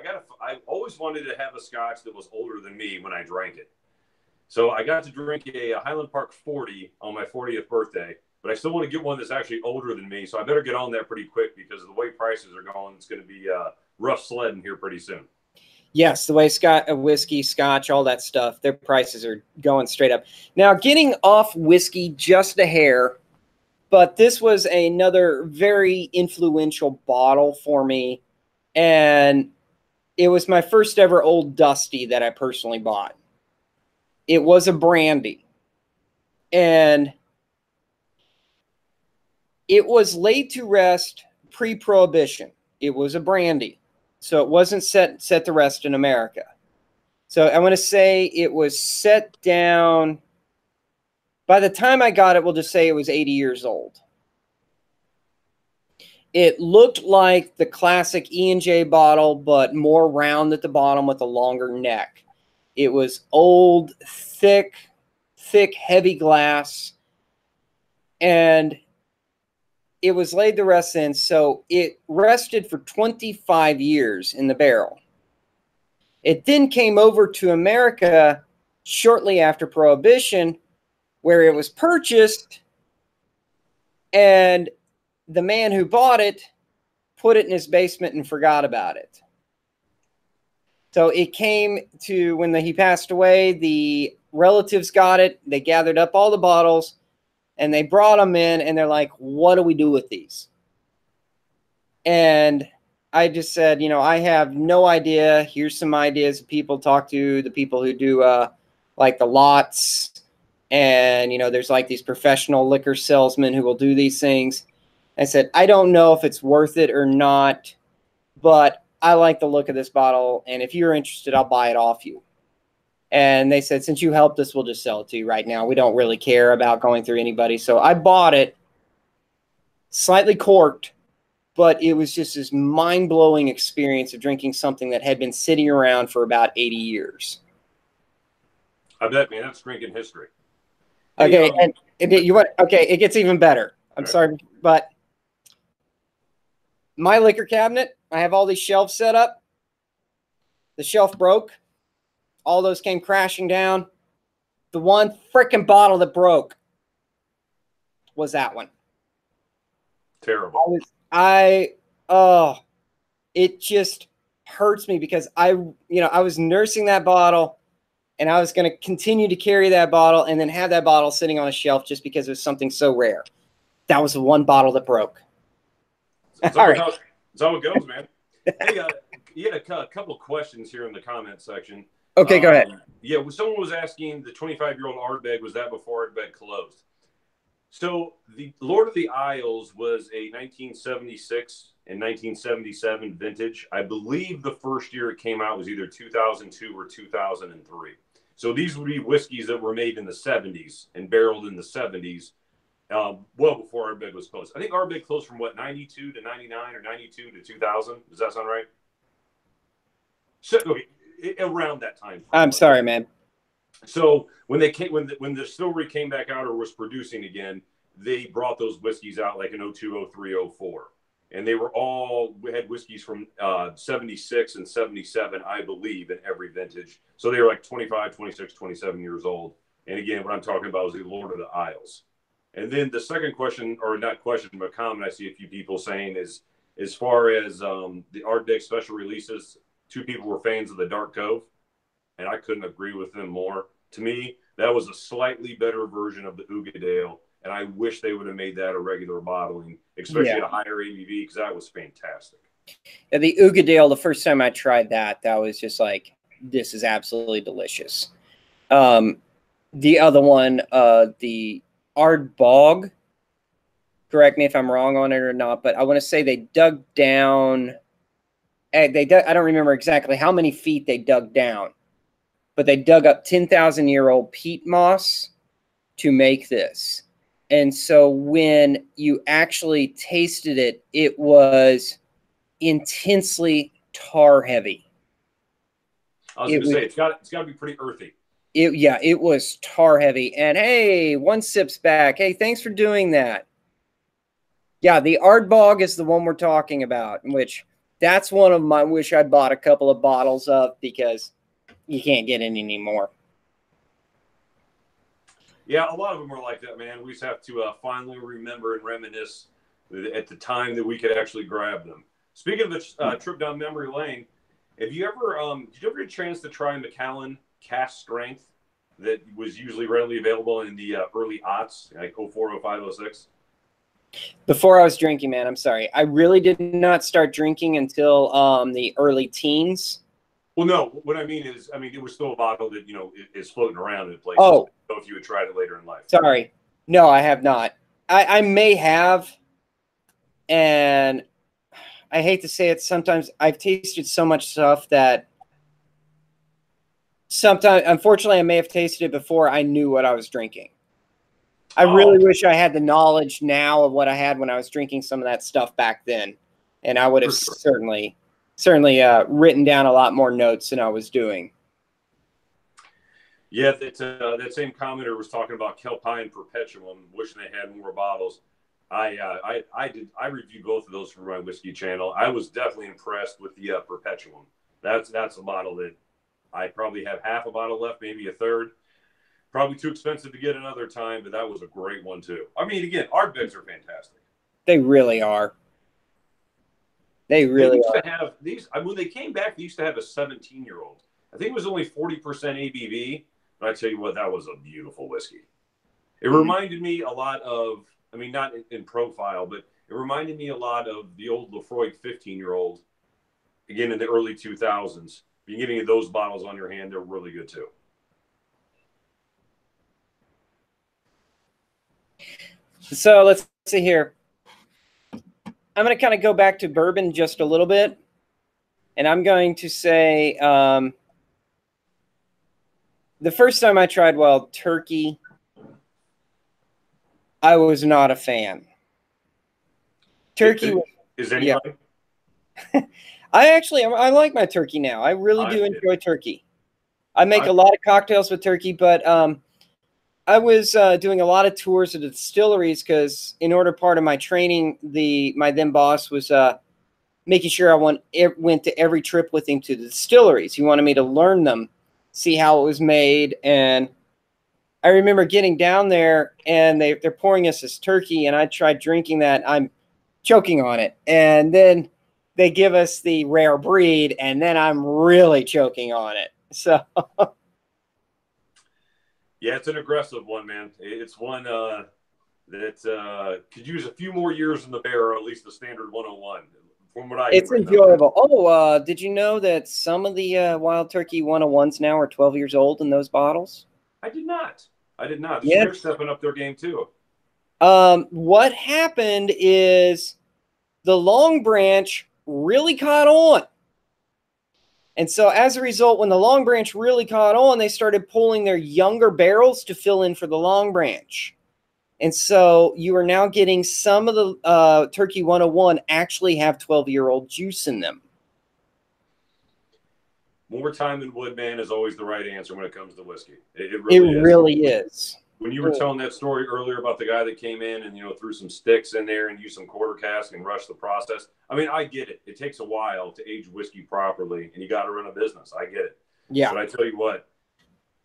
[SPEAKER 2] I always wanted to have a Scotch that was older than me when I drank it. So I got to drink a Highland Park 40 on my 40th birthday, but I still want to get one that's actually older than me. So I better get on that pretty quick, because of the way prices are going, it's going to be rough sledding here pretty soon.
[SPEAKER 1] Yes, the way whiskey, Scotch, all that stuff, their prices are going straight up. Now, getting off whiskey just a hair, but this was another very influential bottle for me, and it was my first ever Old Dusty that I personally bought. It was a brandy, and it was laid to rest pre-Prohibition. It was a brandy, so it wasn't set to rest in America. So I want to say it was set down. By the time I got it, we'll just say it was 80 years old. It looked like the classic E&J bottle, but more round at the bottom with a longer neck. It was old, thick, heavy glass, and it was laid to rest in, so it rested for 25 years in the barrel. It then came over to America shortly after Prohibition, where it was purchased, and the man who bought it put it in his basement and forgot about it. So it came to, when he passed away, the relatives got it. They gathered up all the bottles, and they brought them in, and they're like, what do we do with these? And I just said, you know, I have no idea. Here's some ideas of people. Talk to the people who do like the lots. And, you know, there's like these professional liquor salesmen who will do these things. I said, I don't know if it's worth it or not, but I like the look of this bottle, and if you're interested, I'll buy it off you. And they said, since you helped us, we'll just sell it to you right now. We don't really care about going through anybody. So I bought it, slightly corked, but it was just this mind-blowing experience of drinking something that had been sitting around for about 80 years.
[SPEAKER 2] I bet, man, that's drinking history.
[SPEAKER 1] Okay, and it gets even better. I'm sorry, but my liquor cabinet, I have all these shelves set up. The shelf broke. All those came crashing down. The one freaking bottle that broke was that one.
[SPEAKER 2] Terrible.
[SPEAKER 1] It just hurts me, because I was nursing that bottle, and I was going to continue to carry that bottle and then have that bottle sitting on a shelf just because it was something so rare. That was the one bottle that broke.
[SPEAKER 2] That's how it goes, man. Hey, you had a couple of questions here in the comment section.
[SPEAKER 1] Okay, go ahead.
[SPEAKER 2] Yeah, someone was asking, the 25-year-old Ardbeg, was that before Ardbeg closed? So the Lord of the Isles was a 1976 and 1977 vintage. I believe the first year it came out was either 2002 or 2003. So these would be whiskeys that were made in the 70s and barreled in the 70s, well before Ardbeg was closed. I think Ardbeg closed from, 92 to 99 or 92 to 2000? Does that sound right? So, okay, around that time.
[SPEAKER 1] I'm sorry, man.
[SPEAKER 2] So when the distillery came back out or was producing again, they brought those whiskeys out like in 02, 03, 04. And they had whiskeys from 76 and 77, I believe, in every vintage. So they were like 25, 26, 27 years old. And again, what I'm talking about is the Lord of the Isles. And then the second question, or not question, but comment I see a few people saying is, as far as the Ardbeg special releases, 2 people were fans of the Dark Cove, and I couldn't agree with them more. To me, that was a slightly better version of the Ugadale, and I wish they would have made that a regular bottling, especially at a higher ABV, because that was fantastic.
[SPEAKER 1] Yeah, the Ugadale, the first time I tried that was just like, this is absolutely delicious. The other one, the Ardbeg, correct me if I'm wrong on it or not, but I want to say they dug down. I don't remember exactly how many feet they dug down, but they dug up 10,000-year-old peat moss to make this. And so when you actually tasted it, it was intensely tar heavy.
[SPEAKER 2] I was going to say it's got to be pretty earthy.
[SPEAKER 1] It was tar heavy. And hey, one sip's back. Hey, thanks for doing that. Yeah, the Ardbog is the one we're talking about, which that's one of my wish I bought a couple of bottles of because you can't get any anymore.
[SPEAKER 2] Yeah, a lot of them are like that, man. We just have to finally remember and reminisce at the time that we could actually grab them. Speaking of the trip down memory lane, did you ever get a chance to try Macallan Cast Strength that was usually readily available in the early aughts, like 04, 05, 06?
[SPEAKER 1] Before I was drinking, man, I'm sorry. I really did not start drinking until the early teens.
[SPEAKER 2] Well, no, what I mean is, it was still a bottle that, is floating around in places.
[SPEAKER 1] Oh.
[SPEAKER 2] I don't know if you had tried it later in life.
[SPEAKER 1] Sorry. No, I have not. I may have, and I hate to say it, sometimes I've tasted so much stuff that sometimes, unfortunately, I may have tasted it before I knew what I was drinking. I really wish I had the knowledge now of what I had when I was drinking some of that stuff back then. And I would have certainly written down a lot more notes than I was doing.
[SPEAKER 2] Yeah, that same commenter was talking about Kelpie and Perpetuum, wishing they had more bottles. I reviewed both of those for my whiskey channel. I was definitely impressed with the Perpetuum. That's a bottle that I probably have half a bottle left, maybe a third. Probably too expensive to get another time, but that was a great one too. Again, Ardbegs are fantastic.
[SPEAKER 1] They really are. They really are.
[SPEAKER 2] To have these. When they came back, they used to have a 17-year-old. I think it was only 40% ABV, but I tell you what, that was a beautiful whiskey. It reminded me a lot of, not in profile, but it reminded me a lot of the old Lefroy 15-year-old. Again, in the early 2000s. If you're getting those bottles on your hand, they're really good too.
[SPEAKER 1] So let's see here. I'm going to kind of go back to bourbon just a little bit. And I'm going to say the first time I tried Wild Turkey, I was not a fan. Turkey
[SPEAKER 2] is anybody?
[SPEAKER 1] Yeah. I like my turkey now. I really do enjoy turkey. I make a lot of cocktails with turkey, but I was doing a lot of tours of the distilleries because in order part of my training, my then boss was making sure I went to every trip with him to the distilleries. He wanted me to learn them, see how it was made. And I remember getting down there and they're pouring us this turkey and I tried drinking that. I'm choking on it. And then they give us the rare breed and then I'm really choking on it. So...
[SPEAKER 2] Yeah, it's an aggressive one, man. It's one that could use a few more years in the barrel, or at least the standard 101. From what
[SPEAKER 1] it's enjoyable. Oh, did you know that some of the Wild Turkey 101s now are 12 years old in those bottles?
[SPEAKER 2] I did not.
[SPEAKER 1] Yeah.
[SPEAKER 2] They're stepping up their game too.
[SPEAKER 1] What happened is the Long Branch really caught on. And so as a result, when the Long Branch really caught on, they started pulling their younger barrels to fill in for the Long Branch. And so you are now getting some of the Turkey 101 actually have 12-year-old juice in them.
[SPEAKER 2] More time in wood, man, is always the right answer when it comes to whiskey. It
[SPEAKER 1] really is.
[SPEAKER 2] When you were telling that story earlier about the guy that came in and, threw some sticks in there and used some quarter cask and rushed the process. I get it. It takes a while to age whiskey properly and you got to run a business. I get it.
[SPEAKER 1] Yeah.
[SPEAKER 2] But I tell you what,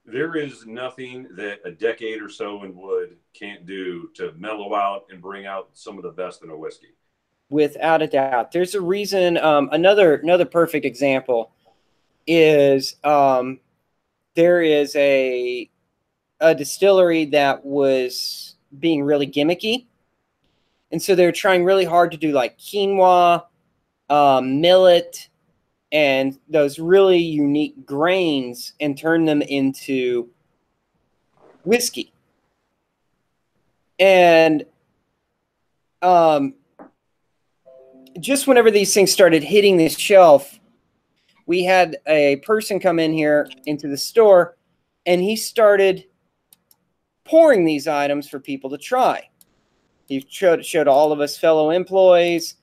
[SPEAKER 2] there is nothing that a decade or so in wood can't do to mellow out and bring out some of the best in a whiskey.
[SPEAKER 1] Without a doubt. There's a reason. Another perfect example is there is a distillery that was being really gimmicky. And so they're trying really hard to do like quinoa, millet, and those really unique grains and turn them into whiskey. And just whenever these things started hitting the shelf, we had a person come in here into the store, and he started pouring these items for people to try. He showed all of us fellow employees,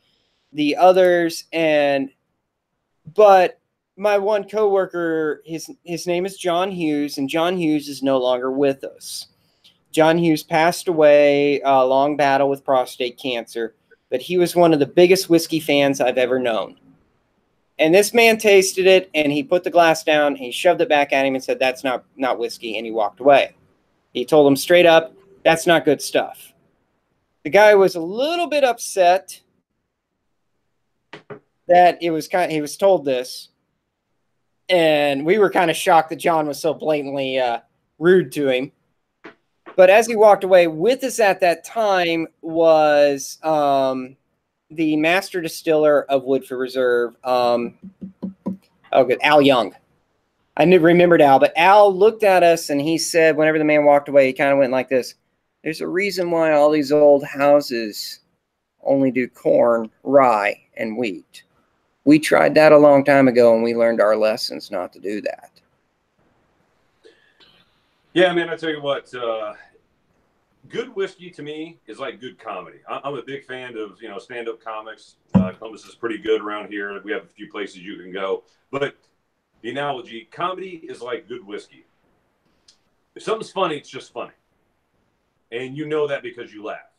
[SPEAKER 1] the others, but my one coworker, his name is John Hughes, and John Hughes is no longer with us. John Hughes passed away, a long battle with prostate cancer, but he was one of the biggest whiskey fans I've ever known. And this man tasted it, and he put the glass down, and he shoved it back at him and said, "That's not whiskey," and he walked away. He told him straight up, "That's not good stuff." The guy was a little bit upset that he was told this, and we were kind of shocked that John was so blatantly rude to him. But as he walked away, with us at that time was the master distiller of Woodford Reserve, Al Young. I remembered Al, but Al looked at us and he said, whenever the man walked away, he kind of went like this: "There's a reason why all these old houses only do corn, rye, and wheat. We tried that a long time ago, and we learned our lessons not to do that."
[SPEAKER 2] Yeah, man, I tell you what, good whiskey to me is like good comedy. I'm a big fan of, stand-up comics. Columbus is pretty good around here. We have a few places you can go. But the analogy, comedy is like good whiskey. If something's funny, it's just funny. And you know that because you laugh.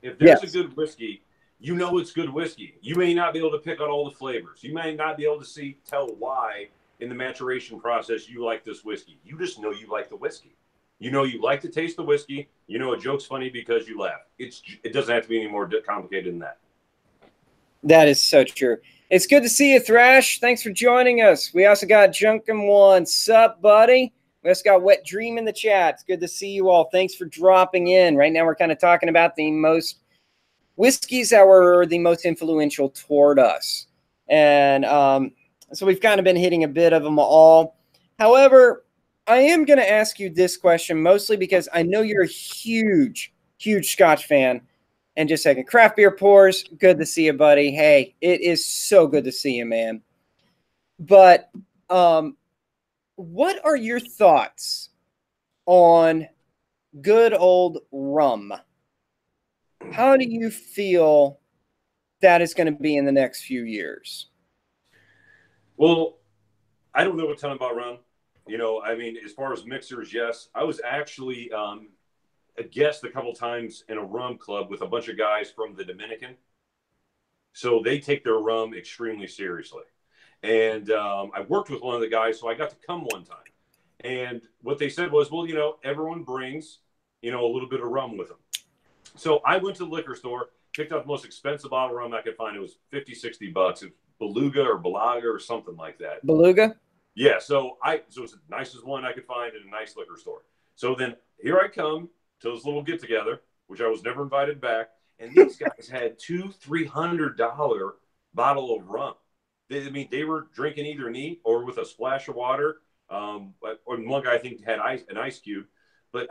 [SPEAKER 2] If there's a good whiskey, you know it's good whiskey. You may not be able to pick out all the flavors. You may not be able to tell why in the maturation process you like this whiskey. You just know you like the whiskey. You know you like to taste the whiskey. You know a joke's funny because you laugh. It doesn't have to be any more complicated than that.
[SPEAKER 1] That is so true. It's good to see you, Thrash. Thanks for joining us. We also got Junkin1. Sup, buddy? We also got Wet Dream in the chat. It's good to see you all. Thanks for dropping in. Right now we're kind of talking about the most whiskeys that were the most influential toward us. And so we've kind of been hitting a bit of them all. However, I am going to ask you this question mostly because I know you're a huge, huge Scotch fan. And just a second, Craft Beer Pours, good to see you, buddy. Hey, it is so good to see you, man. But what are your thoughts on good old rum? How do you feel that is going to be in the next few years?
[SPEAKER 2] Well, I don't know a ton about rum. As far as mixers, yes. I was actually a guest a couple times in a rum club with a bunch of guys from the Dominican. So they take their rum extremely seriously. And I worked with one of the guys, so I got to come one time. And what they said was, well, everyone brings, a little bit of rum with them. So I went to the liquor store, picked out the most expensive bottle of rum I could find. It was $50, $60. It was Beluga or Balaga or something like that.
[SPEAKER 1] Beluga? Yeah.
[SPEAKER 2] So it's the nicest one I could find in a nice liquor store. So then here I come to this little get together, which I was never invited back. And these guys had $200-$300 bottle of rum. They were drinking either neat or with a splash of water. Or one guy I think had an ice cube. But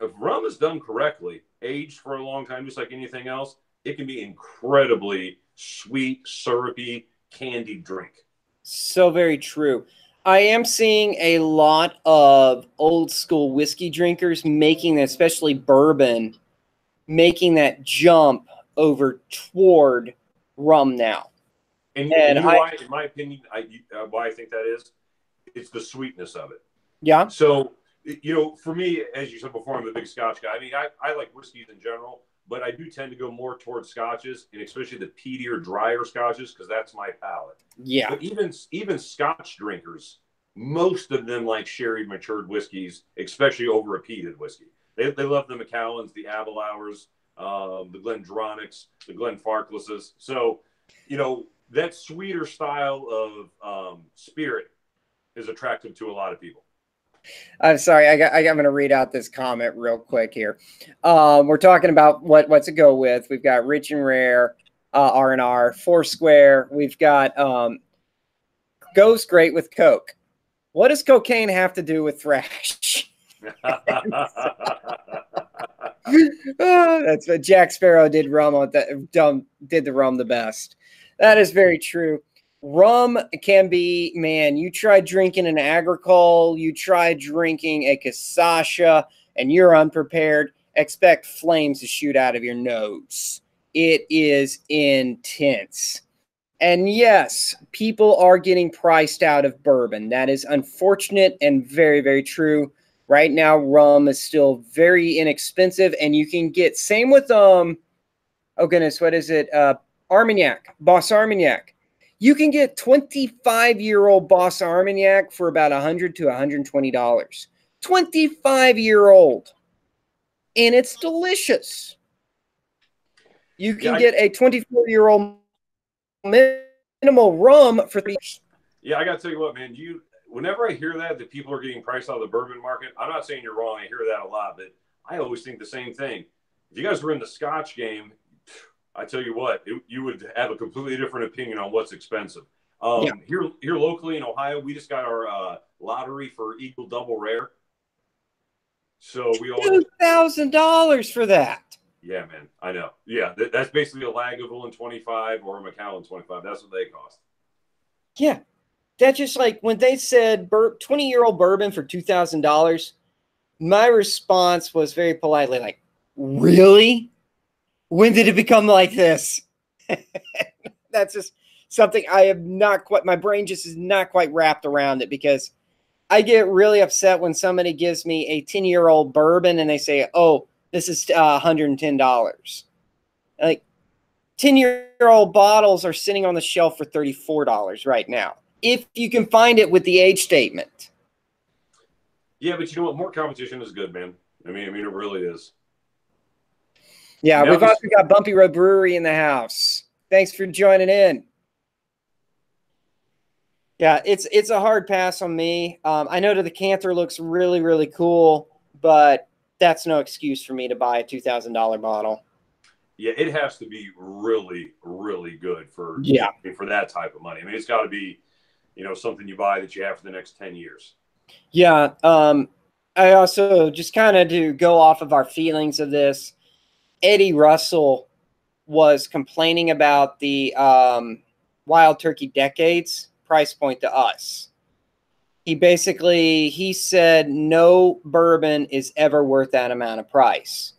[SPEAKER 2] if rum is done correctly, aged for a long time, just like anything else, it can be incredibly sweet, syrupy, candied drink.
[SPEAKER 1] So very true. I am seeing a lot of old school whiskey drinkers making, especially bourbon, making that jump over toward rum now.
[SPEAKER 2] And why, in my opinion, why I think that is, it's the sweetness of it.
[SPEAKER 1] Yeah.
[SPEAKER 2] So, for me, as you said before, I'm a big Scotch guy. I like whiskeys in general, but I do tend to go more towards Scotches, and especially the peatier, drier Scotches, because that's my palate.
[SPEAKER 1] Yeah.
[SPEAKER 2] But even Scotch drinkers, most of them like sherry matured whiskeys, especially over a peated whiskey. They love the Macallans, the Aberlours, the Glendronachs, the Glenfarclases. So, that sweeter style of spirit is attractive to a lot of people.
[SPEAKER 1] I'm sorry. I'm going to read out this comment real quick here. We're talking about what to go with. We've got Rich and Rare, R&R, Foursquare. We've got goes great with Coke. What does cocaine have to do with thrash? Oh, that's what Jack Sparrow did rum on did the rum the best. That is very true. Rum can be, man, you try drinking an agricole, you try drinking a casacha, and you're unprepared, expect flames to shoot out of your nose. It is intense. And yes, people are getting priced out of bourbon. That is unfortunate and very, very true. Right now, rum is still very inexpensive, and you can get same with oh goodness, what is it? Armagnac, Boss Armagnac. You can get 25-year-old Boss Armagnac for about $100 to $120. 25-year-old, and it's delicious. You can get a 24-year-old minimal rum for $3.
[SPEAKER 2] Yeah, I got to tell you what, man. Whenever I hear that people are getting priced out of the bourbon market, I'm not saying you're wrong. I hear that a lot, but I always think the same thing. If you guys were in the Scotch game, I tell you what, you would have a completely different opinion on what's expensive. Here locally in Ohio, we just got our lottery for Eagle Double Rare. So we all
[SPEAKER 1] $2,000 for that.
[SPEAKER 2] Yeah, man, I know. Yeah, that's basically a Lagavulin 25 or a Macallan 25. That's what they cost.
[SPEAKER 1] Yeah, that's just like when they said 20-year-old bourbon for $2,000. My response was very politely like, "Really? When did it become like this?" That's just something I have not quite, my brain just is not quite wrapped around it, because I get really upset when somebody gives me a 10-year-old bourbon and they say, "Oh, this is $110. Like, 10-year-old bottles are sitting on the shelf for $34 right now, if you can find it with the age statement.
[SPEAKER 2] Yeah, but you know what? More competition is good, man. I mean, it really is.
[SPEAKER 1] Yeah, we've also got Bumpy Road Brewery in the house. Thanks for joining in. Yeah, it's a hard pass on me. I know that the Cantor looks really, really cool, but that's no excuse for me to buy a $2,000 bottle.
[SPEAKER 2] Yeah, it has to be really, really good for that type of money. I mean, it's got to be, something you buy that you have for the next 10 years.
[SPEAKER 1] Yeah. I also just kind of to go off of our feelings of this, Eddie Russell was complaining about the Wild Turkey Decades price point to us. He said no bourbon is ever worth that amount of price.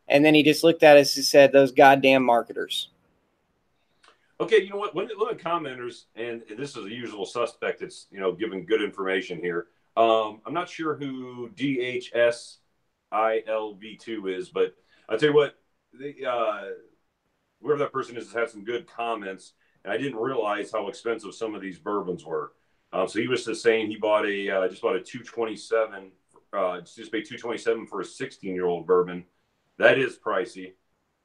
[SPEAKER 1] And then he just looked at us and said, "Those goddamn marketers."
[SPEAKER 2] Okay, you know what? One of the commenters, and this is the usual suspect that's, giving good information here. I'm not sure who DHSILV2 is, but I'll tell you what, whoever that person is has had some good comments, and I didn't realize how expensive some of these bourbons were. So he was just saying he bought just bought a 227, just paid $227 for a 16-year-old bourbon. That is pricey.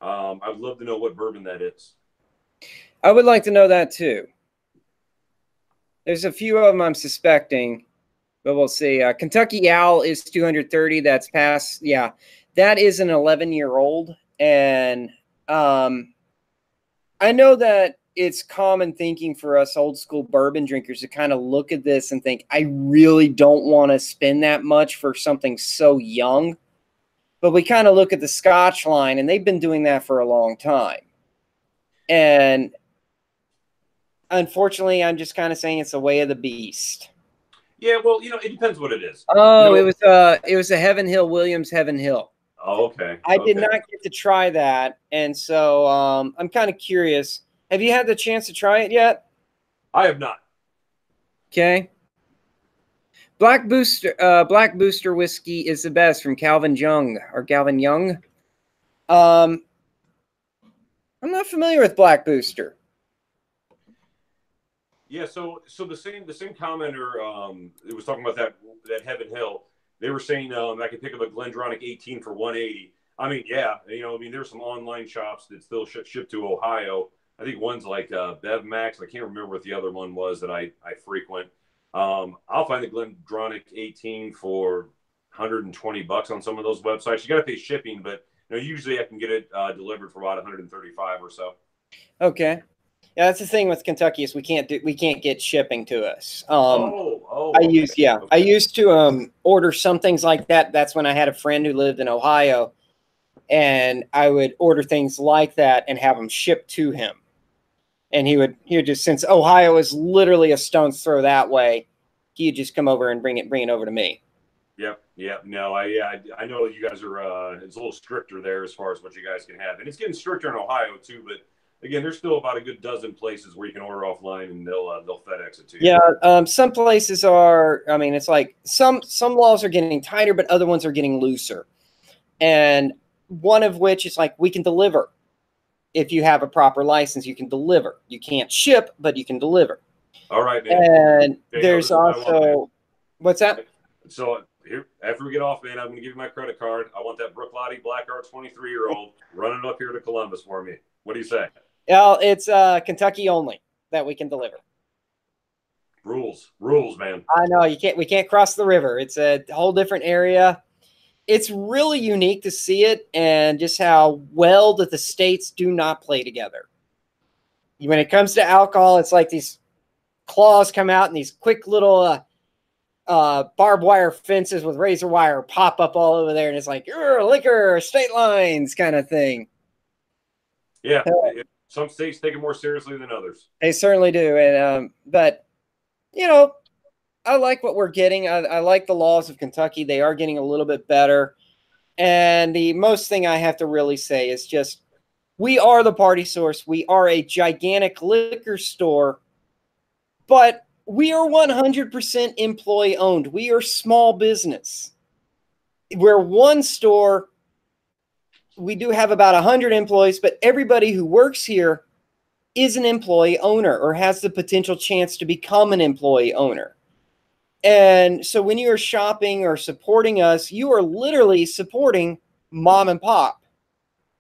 [SPEAKER 2] I'd love to know what bourbon that is.
[SPEAKER 1] I would like to know that too. There's a few of them I'm suspecting, but we'll see. Kentucky Owl is 230. That's past. Yeah, that is an 11-year-old. And I know that it's common thinking for us old school bourbon drinkers to kind of look at this and think, I really don't want to spend that much for something so young. But we kind of look at the Scotch line, and they've been doing that for a long time. And unfortunately, I'm just kind of saying it's the way of the beast.
[SPEAKER 2] Yeah, well, it depends what it is.
[SPEAKER 1] Oh, it was a Heaven Hill Williams Heaven Hill.
[SPEAKER 2] Oh, okay.
[SPEAKER 1] I did not get to try that, and so I'm kind of curious. Have you had the chance to try it yet?
[SPEAKER 2] I have not.
[SPEAKER 1] Okay. Black Booster whiskey is the best from Calvin Young. I'm not familiar with Black Booster.
[SPEAKER 2] Yeah, so the same commenter it was talking about that Heaven Hill. They were saying I could pick up a Glendronach 18 for $180. I mean, yeah, there's some online shops that still ship to Ohio. I think one's like Bev Max. I can't remember what the other one was that I frequent. I'll find the Glendronach 18 for $120 on some of those websites. You got to pay shipping, but usually I can get it delivered for about $135 or so.
[SPEAKER 1] Okay. Yeah, that's the thing with Kentucky is we can't get shipping to us.
[SPEAKER 2] I
[SPEAKER 1] used to order some things like that. That's when I had a friend who lived in Ohio, and I would order things like that and have them shipped to him. And he would just, since Ohio is literally a stone's throw that way, he'd just come over and bring it over to me.
[SPEAKER 2] Yep. No, I know you guys are. It's a little stricter there as far as what you guys can have, and it's getting stricter in Ohio too. But again, there's still about a good dozen places where you can order offline, and they'll FedEx it to you.
[SPEAKER 1] Yeah, some places are. I mean, it's like some laws are getting tighter, but other ones are getting looser. And one of which is like, we can deliver. If you have a proper license, you can deliver. You can't ship, but you can deliver.
[SPEAKER 2] All right, man.
[SPEAKER 1] And there's also, what's that?
[SPEAKER 2] So here, after we get off, man, I'm going to give you my credit card. I want that Brook Lottie Black Art 23-year-old running up here to Columbus for me. What do you say?
[SPEAKER 1] Well, it's Kentucky only that we can deliver.
[SPEAKER 2] Rules, man.
[SPEAKER 1] I know we can't cross the river. It's a whole different area. It's really unique to see it, and just how well that the states do not play together. When it comes to alcohol, it's like these claws come out and these quick little barbed wire fences with razor wire pop up all over there, and it's like, liquor, state lines kind of thing.
[SPEAKER 2] Yeah, some states take it more seriously than others.
[SPEAKER 1] They certainly do, and but you know, I like what we're getting. I like the laws of Kentucky. They are getting a little bit better. And the most thing I have to really say is just, we are the party source. We are a gigantic liquor store, but we are 100% employee owned. We are small business. We're one store. We do have about 100 employees, but everybody who works here is an employee owner or has the potential chance to become an employee owner. And so when you are shopping or supporting us, you are literally supporting mom and pop.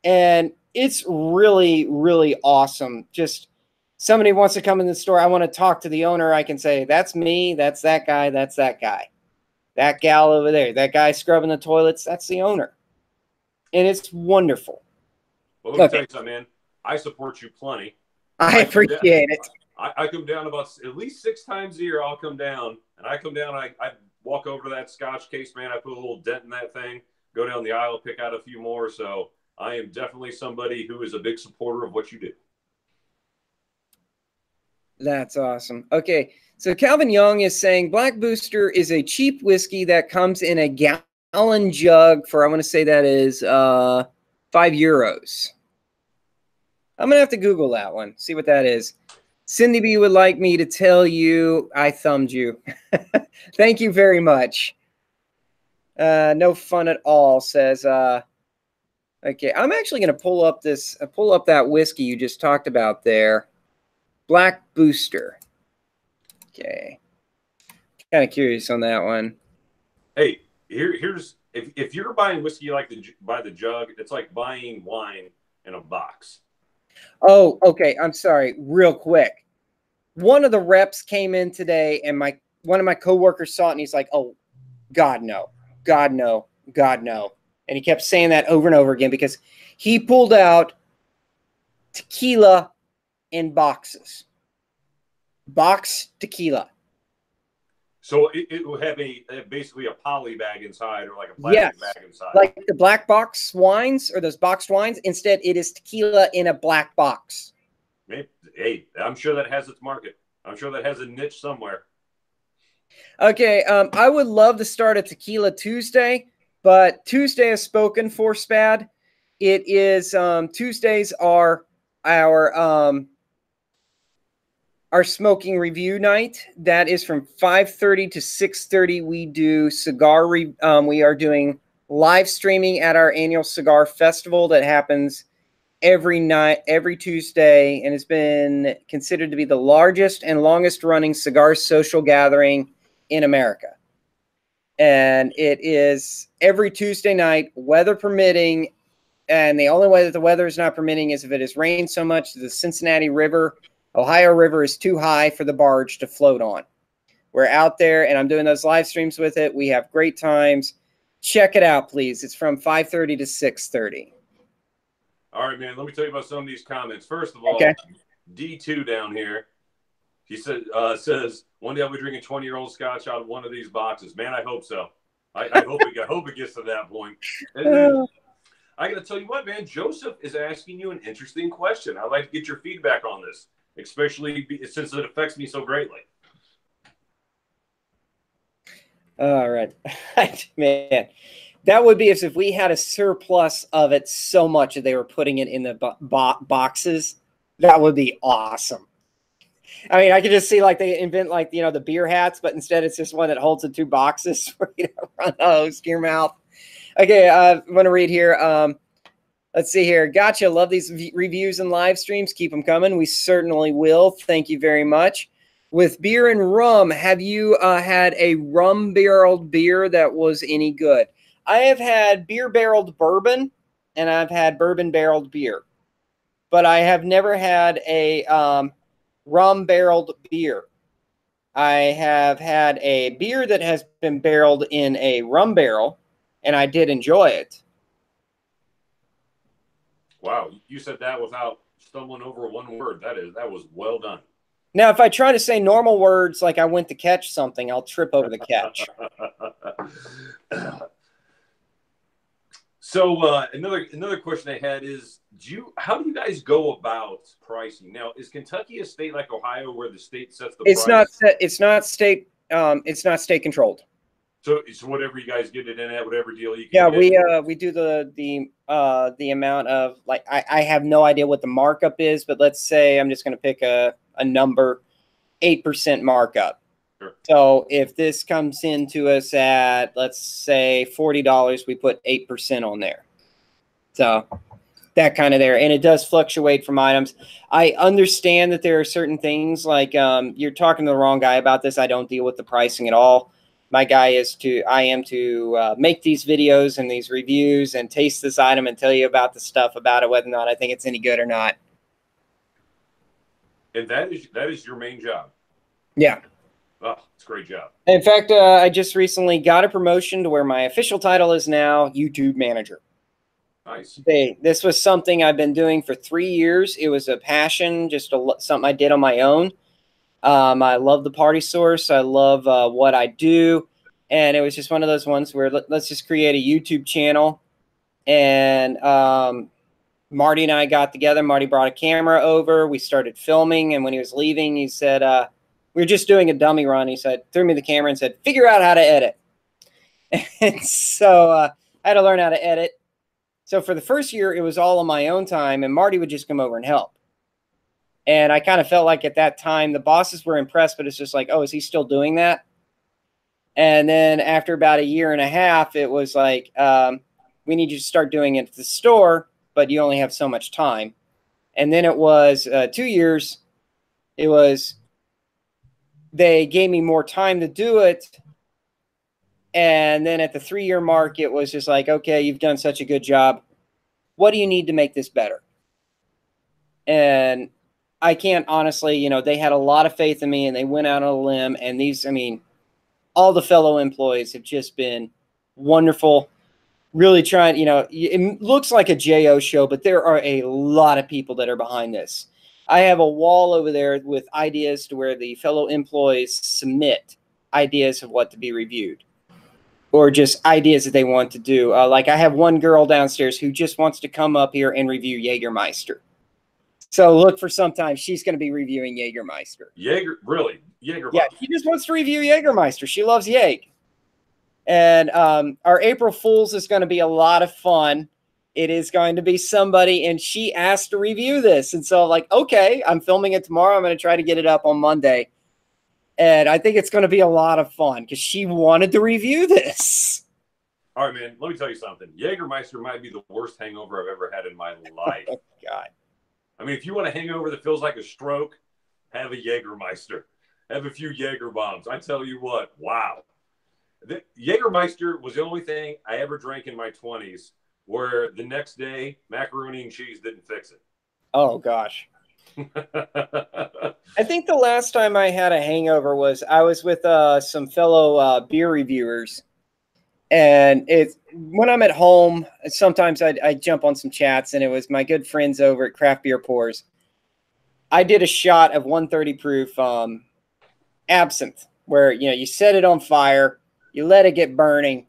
[SPEAKER 1] And it's really, really awesome. Just somebody wants to come in the store, I want to talk to the owner. I can say, that's me, that's that guy, that's that guy. That gal over there, that guy scrubbing the toilets, that's the owner. And it's wonderful.
[SPEAKER 2] Well, let me tell you something, man. I support you plenty.
[SPEAKER 1] I appreciate it.
[SPEAKER 2] I come down about at least 6 times a year. I'll come down, and I come down. I walk over to that Scotch case, man. I put a little dent in that thing, go down the aisle, pick out a few more. So I am definitely somebody who is a big supporter of what you do.
[SPEAKER 1] That's awesome. Okay, so Calvin Young is saying Black Booster is a cheap whiskey that comes in a gallon jug for, I want to say that is €5. I'm going to have to Google that one, see what that is. Cindy B would like me to tell you I thumbed you. Thank you very much. No fun at all, says, okay, I'm actually going to pull up that whiskey you just talked about there. Black Booster. Okay. Kind of curious on that one.
[SPEAKER 2] Hey, here's if you're buying whiskey like by the jug, it's like buying wine in a box.
[SPEAKER 1] Oh, okay. I'm sorry. Real quick. One of the reps came in today, and one of my coworkers saw it, and he's like, "Oh, God, no. God, no. God, no." And he kept saying that over and over again because he pulled out tequila in boxes. Box tequila.
[SPEAKER 2] So it will have basically a poly bag inside, or like a plastic bag inside.
[SPEAKER 1] Like the black box wines or those boxed wines. Instead, it is tequila in a black box.
[SPEAKER 2] Maybe, hey, I'm sure that has its market. I'm sure that has a niche somewhere.
[SPEAKER 1] Okay, I would love to start a Tequila Tuesday, but Tuesday is spoken for, Spad. It is Tuesdays are our smoking review night. That is from 5:30 to 6:30. We do cigar. We are doing live streaming at our annual cigar festival that happens every night, every Tuesday, and it's been considered to be the largest and longest running cigar social gathering in America. And it is every Tuesday night, weather permitting. And the only way that the weather is not permitting is if it has rained so much that the Cincinnati River, Ohio River, is too high for the barge to float on. We're out there, and I'm doing those live streams with it. We have great times. Check it out, please. It's from 5:30 to 6:30.
[SPEAKER 2] All right, man. Let me tell you about some of these comments. First of all,
[SPEAKER 1] okay.
[SPEAKER 2] D2 down here, he says, one day I'll be drinking 20-year-old scotch out of one of these boxes. Man, I hope so. I hope it gets to that point. I got to tell you what, man, Joseph is asking you an interesting question. I'd like to get your feedback on this, especially since it affects me so greatly.
[SPEAKER 1] All right. Man, that would be if we had a surplus of it so much that they were putting it in the boxes. That would be awesome. I mean, I could just see like they invent like, you know, the beer hats, but instead it's just one that holds the two boxes for you to run a hose to your mouth. Okay, I'm going to read here. Let's see here. Gotcha. Love these reviews and live streams. Keep them coming. We certainly will. Thank you very much. With beer and rum, have you had a rum barreled beer that was any good? I have had beer barreled bourbon, and I've had bourbon barreled beer, but I have never had a rum barreled beer. I have had a beer that has been barreled in a rum barrel, and I did enjoy it.
[SPEAKER 2] Wow, you said that without stumbling over one word. That was well done.
[SPEAKER 1] Now, if I try to say normal words like I went to catch something, I'll trip over the catch.
[SPEAKER 2] So another question I had is, how do you guys go about pricing? Now, is Kentucky a state like Ohio where the state sets the price?
[SPEAKER 1] It's not state controlled.
[SPEAKER 2] So it's whatever you guys get it in at, whatever deal you can
[SPEAKER 1] get. Yeah, we do the amount of, like, I have no idea what the markup is, but let's say I'm just going to pick a number, 8% markup.
[SPEAKER 2] Sure.
[SPEAKER 1] So if this comes into us at, let's say $40, we put 8% on there. So that kind of there. And it does fluctuate from items. I understand that there are certain things like you're talking to the wrong guy about this. I don't deal with the pricing at all. My guy is I am to make these videos and these reviews and taste this item and tell you about the stuff about it, whether or not I think it's any good or not.
[SPEAKER 2] And that is your main job.
[SPEAKER 1] Yeah.
[SPEAKER 2] Oh, it's a great job.
[SPEAKER 1] In fact, I just recently got a promotion to where my official title is now YouTube manager.
[SPEAKER 2] Nice.
[SPEAKER 1] This was something I've been doing for 3 years. It was a passion, just something I did on my own. I love the party source. I love what I do. And it was just one of those ones where let's just create a YouTube channel. And Marty and I got together. Marty brought a camera over. We started filming. And when he was leaving, he said, we were just doing a dummy run. He said, threw me the camera and said, figure out how to edit. And so I had to learn how to edit. So for the first year, it was all on my own time. And Marty would just come over and help. And I kind of felt like at that time, the bosses were impressed, but it's just like, oh, is he still doing that? And then after about a year and a half, it was like, we need you to start doing it at the store, but you only have so much time. And then it was 2 years. It was, they gave me more time to do it. And then at the 3-year mark, it was just like, okay, you've done such a good job. What do you need to make this better? And I can't honestly, you know, they had a lot of faith in me and they went out on a limb. And these, I mean, all the fellow employees have just been wonderful. Really trying, you know, it looks like a JO show, but there are a lot of people that are behind this. I have a wall over there with ideas to where the fellow employees submit ideas of what to be reviewed or just ideas that they want to do. Like I have one girl downstairs who just wants to come up here and review Jägermeister. So look for sometime she's going to be reviewing Jägermeister.
[SPEAKER 2] Really? Jägermeister?
[SPEAKER 1] Yeah, she just wants to review Jägermeister. She loves Jäg. And our April Fool's is going to be a lot of fun. It is going to be somebody, and she asked to review this. And so I'm like, okay, I'm filming it tomorrow. I'm going to try to get it up on Monday. And I think it's going to be a lot of fun because she wanted to review this.
[SPEAKER 2] All right, man, let me tell you something. Jägermeister might be the worst hangover I've ever had in my life.
[SPEAKER 1] Oh, God.
[SPEAKER 2] I mean, if you want a hangover that feels like a stroke, have a Jägermeister. Have a few Jaeger bombs. I tell you what, wow. Jägermeister was the only thing I ever drank in my 20s where the next day macaroni and cheese didn't fix it.
[SPEAKER 1] Oh, gosh. I think the last time I had a hangover was I was with some fellow beer reviewers. And it's when I'm at home, sometimes I jump on some chats, and it was my good friends over at Craft Beer Pours. I did a shot of 130 proof absinthe where, you know, you set it on fire, you let it get burning,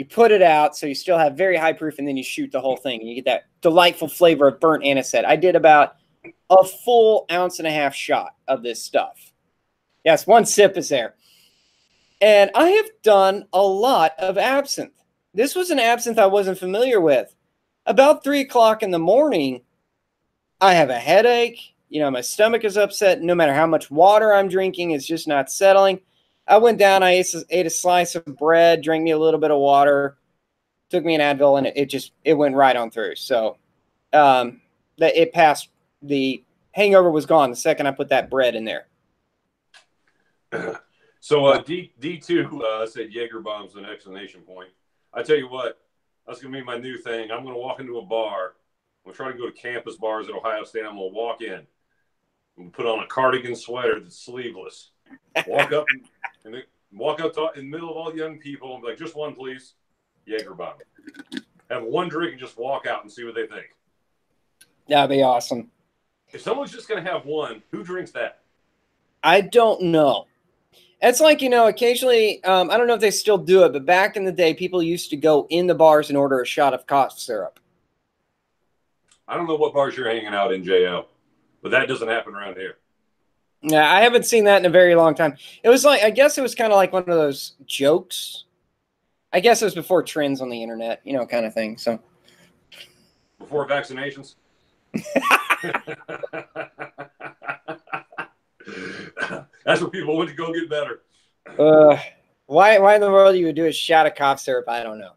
[SPEAKER 1] You put it out so you still have very high proof, and then you shoot the whole thing, and you get that delightful flavor of burnt anisette. I did about a full 1.5 ounce shot of this stuff. Yes, 1 sip is there. And I have done a lot of absinthe. This was an absinthe I wasn't familiar with. About 3 o'clock in the morning, I have a headache. You know, my stomach is upset. No matter how much water I'm drinking, it's just not settling. I went down, I ate a slice of bread, drank me a little bit of water, took me an Advil, and it went right on through. So it passed. The hangover was gone the second I put that bread in there.
[SPEAKER 2] So D2 said Jaeger bomb's an exclamation point. I tell you what, that's going to be my new thing. I'm going to walk into a bar. I'm going to try to go to campus bars at Ohio State. I'm going to walk in. I'm going to put on a cardigan sweater that's sleeveless. Walk up and walk up in the middle of all the young people and be like, just one, please. Jaeger bomb. Have one drink and just walk out and see what they think.
[SPEAKER 1] That'd be awesome.
[SPEAKER 2] If someone's just going to have one, who drinks that?
[SPEAKER 1] I don't know. It's like, you know, occasionally, I don't know if they still do it, but back in the day, people used to go in the bars and order a shot of cough syrup.
[SPEAKER 2] I don't know what bars you're hanging out in, JL, but that doesn't happen around here.
[SPEAKER 1] Yeah, I haven't seen that in a very long time. It was like, I guess it was kind of like one of those jokes. I guess it was before trends on the internet, you know, kind of thing. So
[SPEAKER 2] before vaccinations? That's what people went to go get better.
[SPEAKER 1] Why in the world you would do a shot of cough syrup? I don't know.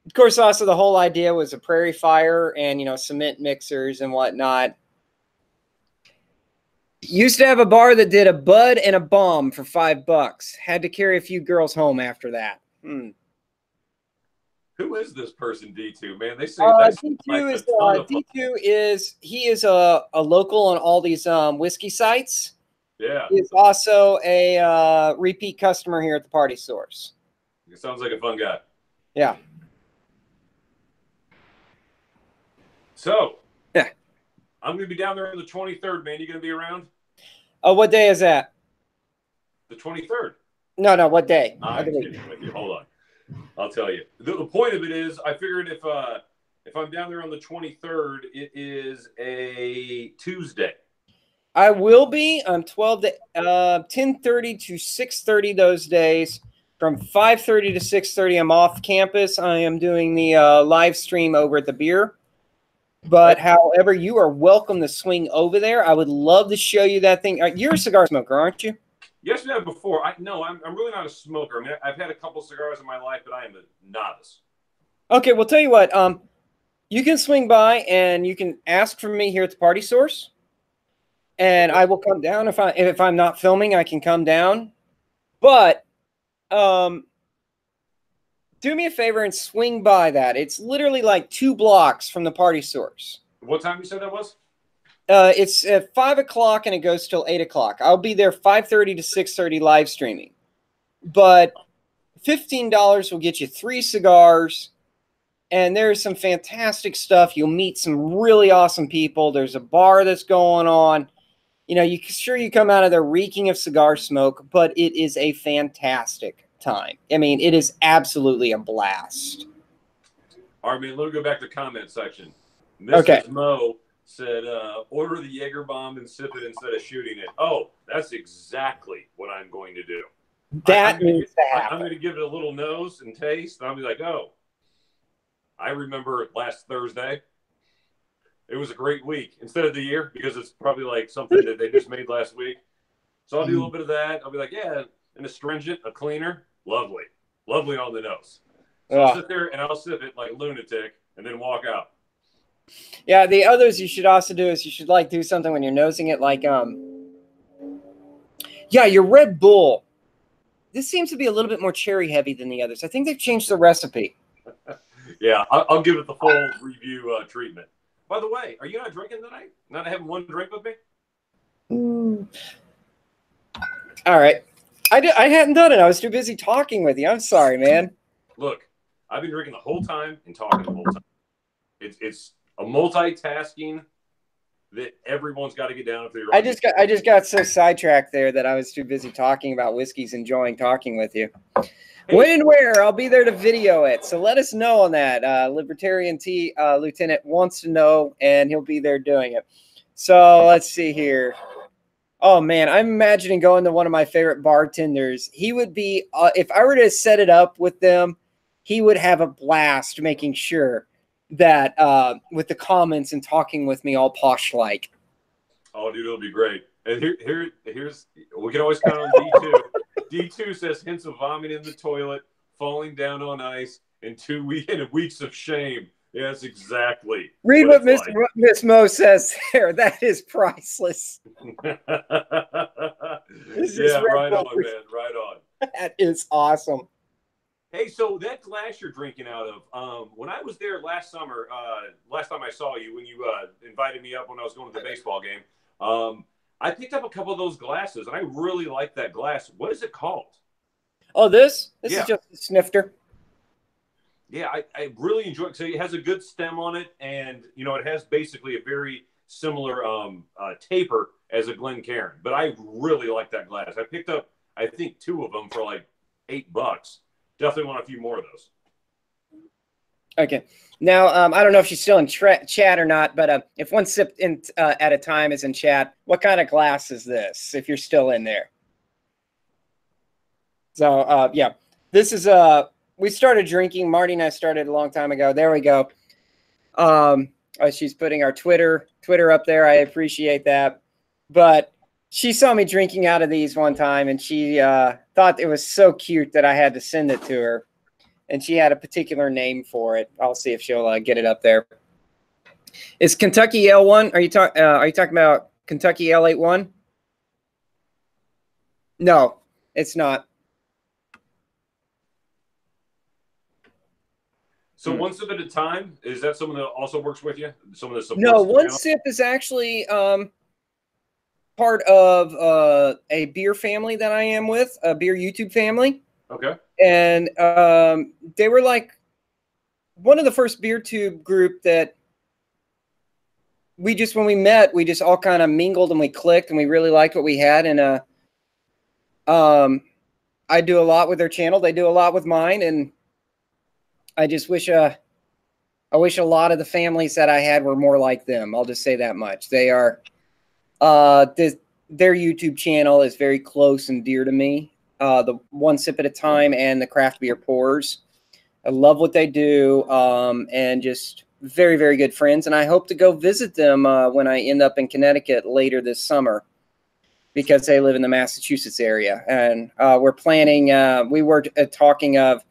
[SPEAKER 1] Of course, also the whole idea was a prairie fire and, you know, cement mixers and whatnot. Used to have a bar that did a bud and a bomb for $5. Had to carry a few girls home after that.
[SPEAKER 2] Who is this person, D2, man? They say
[SPEAKER 1] D2 is a local on all these whiskey sites.
[SPEAKER 2] Yeah.
[SPEAKER 1] He is also a repeat customer here at the Party Source.
[SPEAKER 2] It sounds like a fun guy.
[SPEAKER 1] Yeah.
[SPEAKER 2] So,
[SPEAKER 1] yeah,
[SPEAKER 2] I'm going to be down there on the 23rd, man. You going to be around?
[SPEAKER 1] What day is that?
[SPEAKER 2] The 23rd.
[SPEAKER 1] No, what day?
[SPEAKER 2] I'm kidding with you. Hold on. I'll tell you. The point of it is, I figured if I'm down there on the 23rd, it is a Tuesday.
[SPEAKER 1] I will be. I'm 12 to 10:30 to 6:30 those days. From 5:30 to 6:30, I'm off campus. I am doing the live stream over at the beer. But however, you are welcome to swing over there. I would love to show you that thing. You're a cigar smoker, aren't you?
[SPEAKER 2] Yes, we have before. I'm really not a smoker. I mean, I've had a couple cigars in my life, but I am a novice.
[SPEAKER 1] Okay, well, tell you what. You can swing by and you can ask for me here at the Party Source, and I will come down if I'm not filming. I can come down, but do me a favor and swing by that. It's literally like 2 blocks from the Party Source.
[SPEAKER 2] What time you said that was?
[SPEAKER 1] It's at 5 o'clock and it goes till 8 o'clock. I'll be there 5:30 to 6:30 live streaming. But $15 will get you 3 cigars. And there's some fantastic stuff. You'll meet some really awesome people. There's a bar that's going on. You know, you come out of there reeking of cigar smoke, but it is a fantastic time. I mean, it is absolutely a blast.
[SPEAKER 2] All right, man, let me go back to the comment section. Mrs. Mo said, order the Jaeger bomb and sip it instead of shooting it. Oh, that's exactly what I'm going to do.
[SPEAKER 1] That needs to happen.
[SPEAKER 2] I'm going to give it a little nose and taste, and I'll be like, oh, I remember last Thursday. It was a great week instead of the year because it's probably like something that they just made last week. So I'll do a little bit of that. I'll be like, yeah, an astringent, a cleaner, lovely. Lovely on the nose. So I'll sit there and I'll sip it like a lunatic and then walk out.
[SPEAKER 1] Yeah, the others you should also do is you should like do something when you're nosing it like, yeah, your Red Bull. This seems to be a little bit more cherry heavy than the others. I think they've changed the recipe.
[SPEAKER 2] Yeah, I'll give it the full review treatment. By the way, are you not drinking tonight? Not having one drink with me?
[SPEAKER 1] All right. I hadn't done it. I was too busy talking with you. I'm sorry, man.
[SPEAKER 2] Look, I've been drinking the whole time and talking the whole time. It's a multitasking that everyone's got to get down if they're.
[SPEAKER 1] I just got so sidetracked there that I was too busy talking about whiskeys, enjoying talking with you. Hey. When and where? I'll be there to video it. So let us know on that. Libertarian T Lieutenant wants to know, and he'll be there doing it. So let's see here. Oh, man, I'm imagining going to one of my favorite bartenders. He would be, if I were to set it up with them, he would have a blast making sure that with the comments and talking with me all posh-like.
[SPEAKER 2] Oh, dude, it'll be great. And here's we can always count on D2. D2 says hints of vomiting in the toilet, falling down on ice, and 2 weeks of shame. Yes, exactly.
[SPEAKER 1] Read what Miss Mo says there. That is priceless.
[SPEAKER 2] Yeah, right on, man. Right on.
[SPEAKER 1] That is awesome.
[SPEAKER 2] Hey, so that glass you're drinking out of, when I was there last summer, last time I saw you, when you invited me up when I was going to the baseball game, I picked up a couple of those glasses, and I really like that glass. What is it called?
[SPEAKER 1] Oh, this is just a snifter.
[SPEAKER 2] Yeah, I really enjoy it. So it has a good stem on it, and, you know, it has basically a very similar taper as a Glencairn. But I really like that glass. I picked up, I think, 2 of them for like $8. Definitely want a few more of those.
[SPEAKER 1] Okay. Now, I don't know if she's still in chat or not, but if one sip at a time is in chat, what kind of glass is this, if you're still in there? So, yeah, this is we started drinking. Marty and I started a long time ago. There we go. She's putting our Twitter up there. I appreciate that. But she saw me drinking out of these one time, and she thought it was so cute that I had to send it to her. And she had a particular name for it. I'll see if she'll get it up there. Is Kentucky L1? Are you talking about Kentucky L81? No, it's not.
[SPEAKER 2] So one sip at a time, is that someone that also works with you? Someone that supports
[SPEAKER 1] No, one sip is actually part of a beer family that I am with, a beer YouTube family.
[SPEAKER 2] Okay.
[SPEAKER 1] And they were like one of the first beer tube group that we just, when we met, we just all kind of mingled and we clicked and we really liked what we had. And I do a lot with their channel. They do a lot with mine. And I just wish I wish a lot of the families that I had were more like them. I'll just say that much. They are their YouTube channel is very close and dear to me. The One Sip at a Time and the Craft Beer Pours. I love what they do, and just very, very good friends. And I hope to go visit them when I end up in Connecticut later this summer, because they live in the Massachusetts area. And we're planning, we were talking of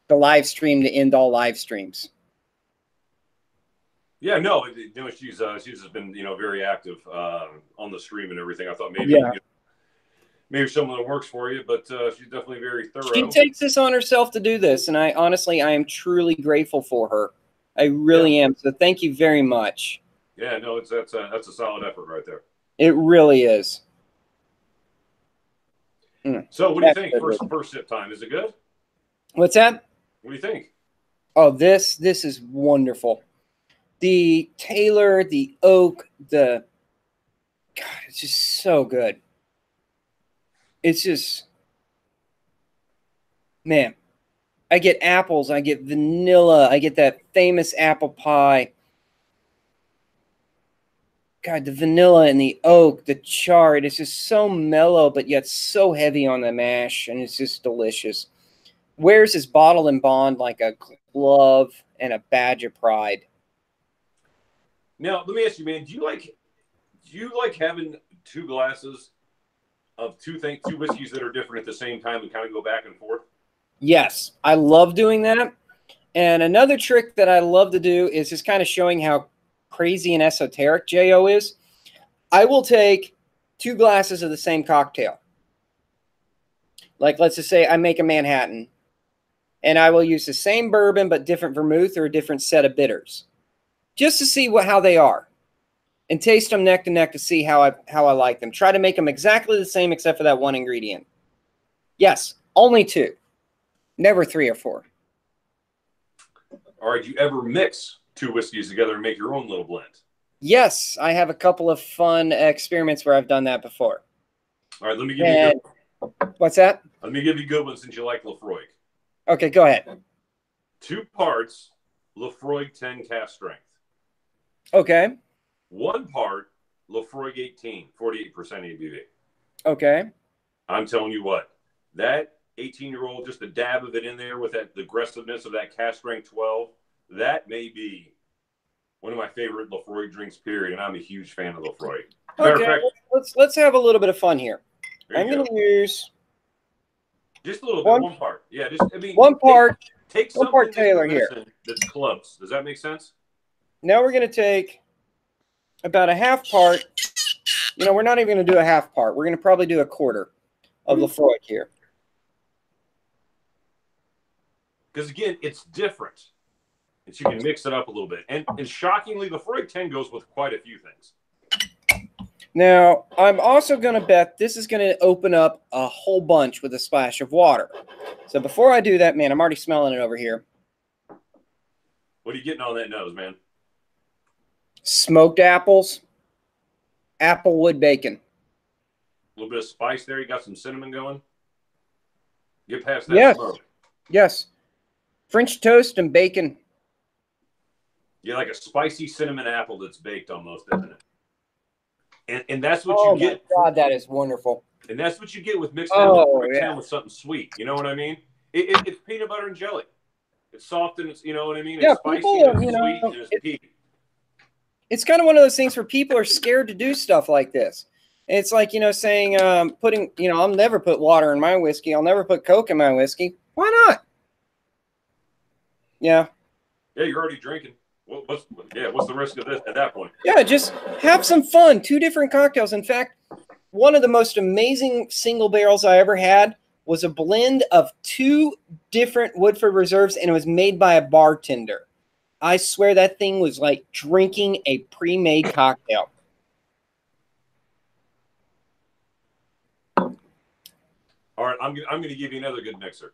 [SPEAKER 1] the live stream to end all live streams.
[SPEAKER 2] Yeah, no, she's just been, very active on the stream and everything. I thought maybe maybe someone that works for you, but she's definitely very thorough.
[SPEAKER 1] She takes this on herself to do this, and I am truly grateful for her. I really am. So thank you very much.
[SPEAKER 2] Yeah, no, that's a solid effort right there.
[SPEAKER 1] It really is.
[SPEAKER 2] So what do you think? First sip time, is it good?
[SPEAKER 1] What's that?
[SPEAKER 2] What do you think?
[SPEAKER 1] Oh, this is wonderful. The Taylor, the oak, God, it's just so good. It's just, man, I get apples, I get vanilla, I get that famous apple pie. God, the vanilla and the oak, the chard, it's just so mellow, but yet so heavy on the mash, and it's just delicious. Wears his bottle and bond like a glove and a badge of pride.
[SPEAKER 2] Now, let me ask you, man, do you like having 2 glasses of two whiskeys that are different at the same time and kind of go back and forth?
[SPEAKER 1] Yes, I love doing that. And another trick that I love to do is just kind of showing how crazy and esoteric Jo is. I will take 2 glasses of the same cocktail. Like, let's just say I make a Manhattan, and I will use the same bourbon but different vermouth or a different set of bitters, just to see how they are, and taste them neck to neck to see how I like them. Try to make them exactly the same except for that one ingredient. Yes, only 2, never 3 or 4.
[SPEAKER 2] All right, you ever mix 2 whiskeys together and make your own little blend?
[SPEAKER 1] Yes, I have a couple of fun experiments where I've done that before.
[SPEAKER 2] All right, let me give you
[SPEAKER 1] what's that?
[SPEAKER 2] Let me give you a good one since you like Lafroig.
[SPEAKER 1] Okay, go ahead.
[SPEAKER 2] 2 parts Lafroig 10 cast strength.
[SPEAKER 1] Okay.
[SPEAKER 2] 1 part Lafroig 18, 48% ABV.
[SPEAKER 1] Okay.
[SPEAKER 2] I'm telling you what, that 18-year-old, just a dab of it in there with the aggressiveness of that cast strength 12, that may be one of my favorite Lafroig drinks, period, and I'm a huge fan of Lafroig.
[SPEAKER 1] Okay, fact, let's have a little bit of fun here. I'm going to use
[SPEAKER 2] just a little bit, 1 part. Yeah, just
[SPEAKER 1] one part.
[SPEAKER 2] Take
[SPEAKER 1] one
[SPEAKER 2] something
[SPEAKER 1] part Taylor here
[SPEAKER 2] that's close. Does that make sense?
[SPEAKER 1] Now we're going to take about a half part. You know, we're not even going to do a half part. We're going to probably do a quarter of Lafroig here.
[SPEAKER 2] Because again, it's different. And so you can mix it up a little bit. And shockingly, Lafroig 10 goes with quite a few things.
[SPEAKER 1] Now, I'm also going to bet this is going to open up a whole bunch with a splash of water. So before I do that, man, I'm already smelling it over here.
[SPEAKER 2] What are you getting on that nose, man?
[SPEAKER 1] Smoked apples, applewood bacon.
[SPEAKER 2] A little bit of spice there. You got some cinnamon going. Get past that smoke.
[SPEAKER 1] Yes. French toast and bacon.
[SPEAKER 2] Yeah, like a spicy cinnamon apple that's baked almost, isn't it? And that's what you get.
[SPEAKER 1] Oh, my God, that is wonderful.
[SPEAKER 2] And that's what you get with mixing Lafroig 10 with something sweet. You know what I mean? It's peanut butter and jelly. It's soft and it's, you know what I mean? It's spicy and it's sweet and it's peat.
[SPEAKER 1] It's kind of one of those things where people are scared to do stuff like this. It's like, you know, saying, putting, you know, I'll never put water in my whiskey. I'll never put Coke in my whiskey. Why not? Yeah.
[SPEAKER 2] Yeah, you're already drinking. What's the risk of this at that point?
[SPEAKER 1] Yeah, just have some fun. 2 different cocktails. In fact, one of the most amazing single barrels I ever had was a blend of 2 different Woodford Reserves, and it was made by a bartender. I swear that thing was like drinking a pre-made cocktail.
[SPEAKER 2] All right, I'm going to give you another good mixer.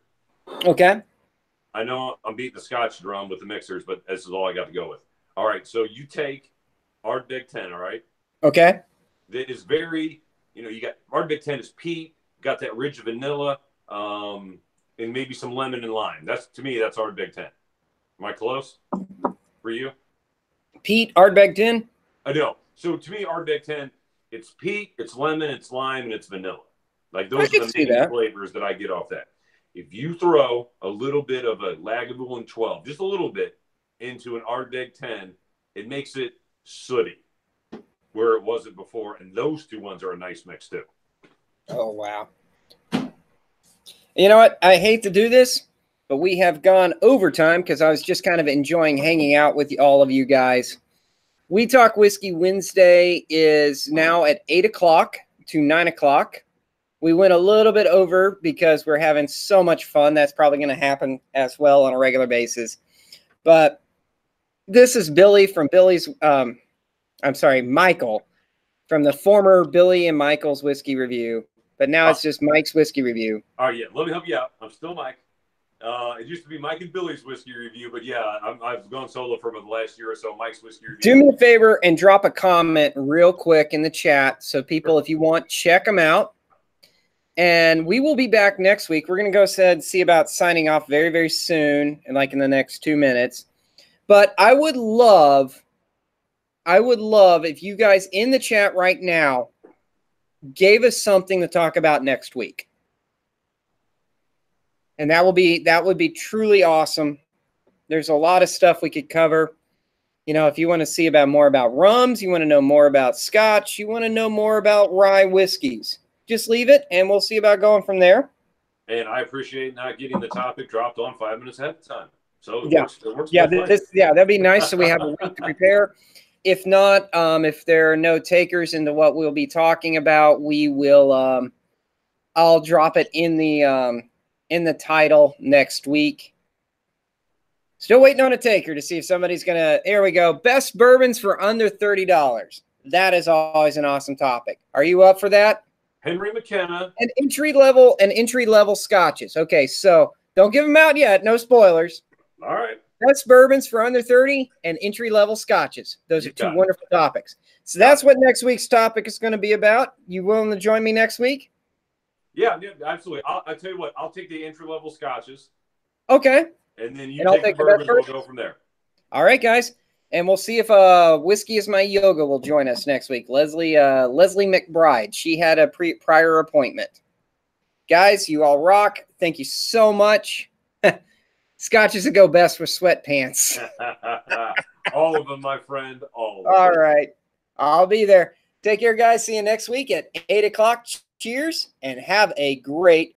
[SPEAKER 1] Okay.
[SPEAKER 2] I know I'm beating the Scotch drum with the mixers, but this is all I got to go with. All right, so you take Ardbeg 10, all right?
[SPEAKER 1] Okay.
[SPEAKER 2] That is very, you know, you got Ardbeg 10 is peat, got that ridge of vanilla, and maybe some lemon and lime. To me, that's Ardbeg 10. Am I close for you?
[SPEAKER 1] Peat, Ardbeg 10?
[SPEAKER 2] I know. So to me, Ardbeg 10, it's peat, it's lemon, it's lime, and it's vanilla. Like those are the main flavors that I get off that. If you throw a little bit of a Lagavulin 12, just a little bit, into an Ardbeg 10, it makes it sooty where it wasn't before. And those 2 ones are a nice mix too.
[SPEAKER 1] Oh, wow. You know what? I hate to do this, but we have gone overtime because I was just kind of enjoying hanging out with all of you guys. We Talk Whiskey Wednesday is now at 8 o'clock to 9 o'clock. We went a little bit over because we're having so much fun. That's probably going to happen as well on a regular basis. But this is Billy from Michael from the former Billy and Michael's Whiskey Review. But now it's just Mike's Whiskey Review.
[SPEAKER 2] All right, yeah. Let me help you out. I'm still Mike. It used to be Mike and Billy's Whiskey Review, but yeah, I've gone solo for the last year or so. Mike's Whiskey Review.
[SPEAKER 1] Do me a favor and drop a comment real quick in the chat. So people, if you want, check them out. And we will be back next week. We're going to go ahead and see about signing off very, very soon, and like in the next 2 minutes. But I would love if you guys in the chat right now gave us something to talk about next week. And that would be truly awesome. There's a lot of stuff we could cover. You know, if you want to see more about rums, you want to know more about Scotch, you want to know more about rye whiskeys, just leave it, and we'll see about going from there.
[SPEAKER 2] And I appreciate not getting the topic dropped on 5 minutes ahead of time. So it works.
[SPEAKER 1] Yeah, that'd be nice. So we have a week to prepare. If not, if there are no takers into what we'll be talking about, we will. I'll drop it in the title next week. Still waiting on a taker to see if somebody's gonna. There we go. Best bourbons for under $30. That is always an awesome topic. Are you up for that?
[SPEAKER 2] Henry McKenna.
[SPEAKER 1] And entry level scotches. Okay, so don't give them out yet. No spoilers.
[SPEAKER 2] All right.
[SPEAKER 1] best bourbons for under 30 and entry-level scotches. Those are two wonderful topics. So that's what next week's topic is going to be about. You willing to join me next week?
[SPEAKER 2] Yeah, absolutely. I'll tell you what. I'll take the entry-level scotches.
[SPEAKER 1] Okay.
[SPEAKER 2] And then you take the bourbons. We'll go from there.
[SPEAKER 1] All right, guys. And we'll see if Whiskey is My Yoga will join us next week. Leslie McBride. She had a prior appointment. Guys, you all rock. Thank you so much. Scotches that go best with sweatpants.
[SPEAKER 2] All of them, my friend. All
[SPEAKER 1] right. I'll be there. Take care, guys. See you next week at 8 o'clock. Cheers, and have a great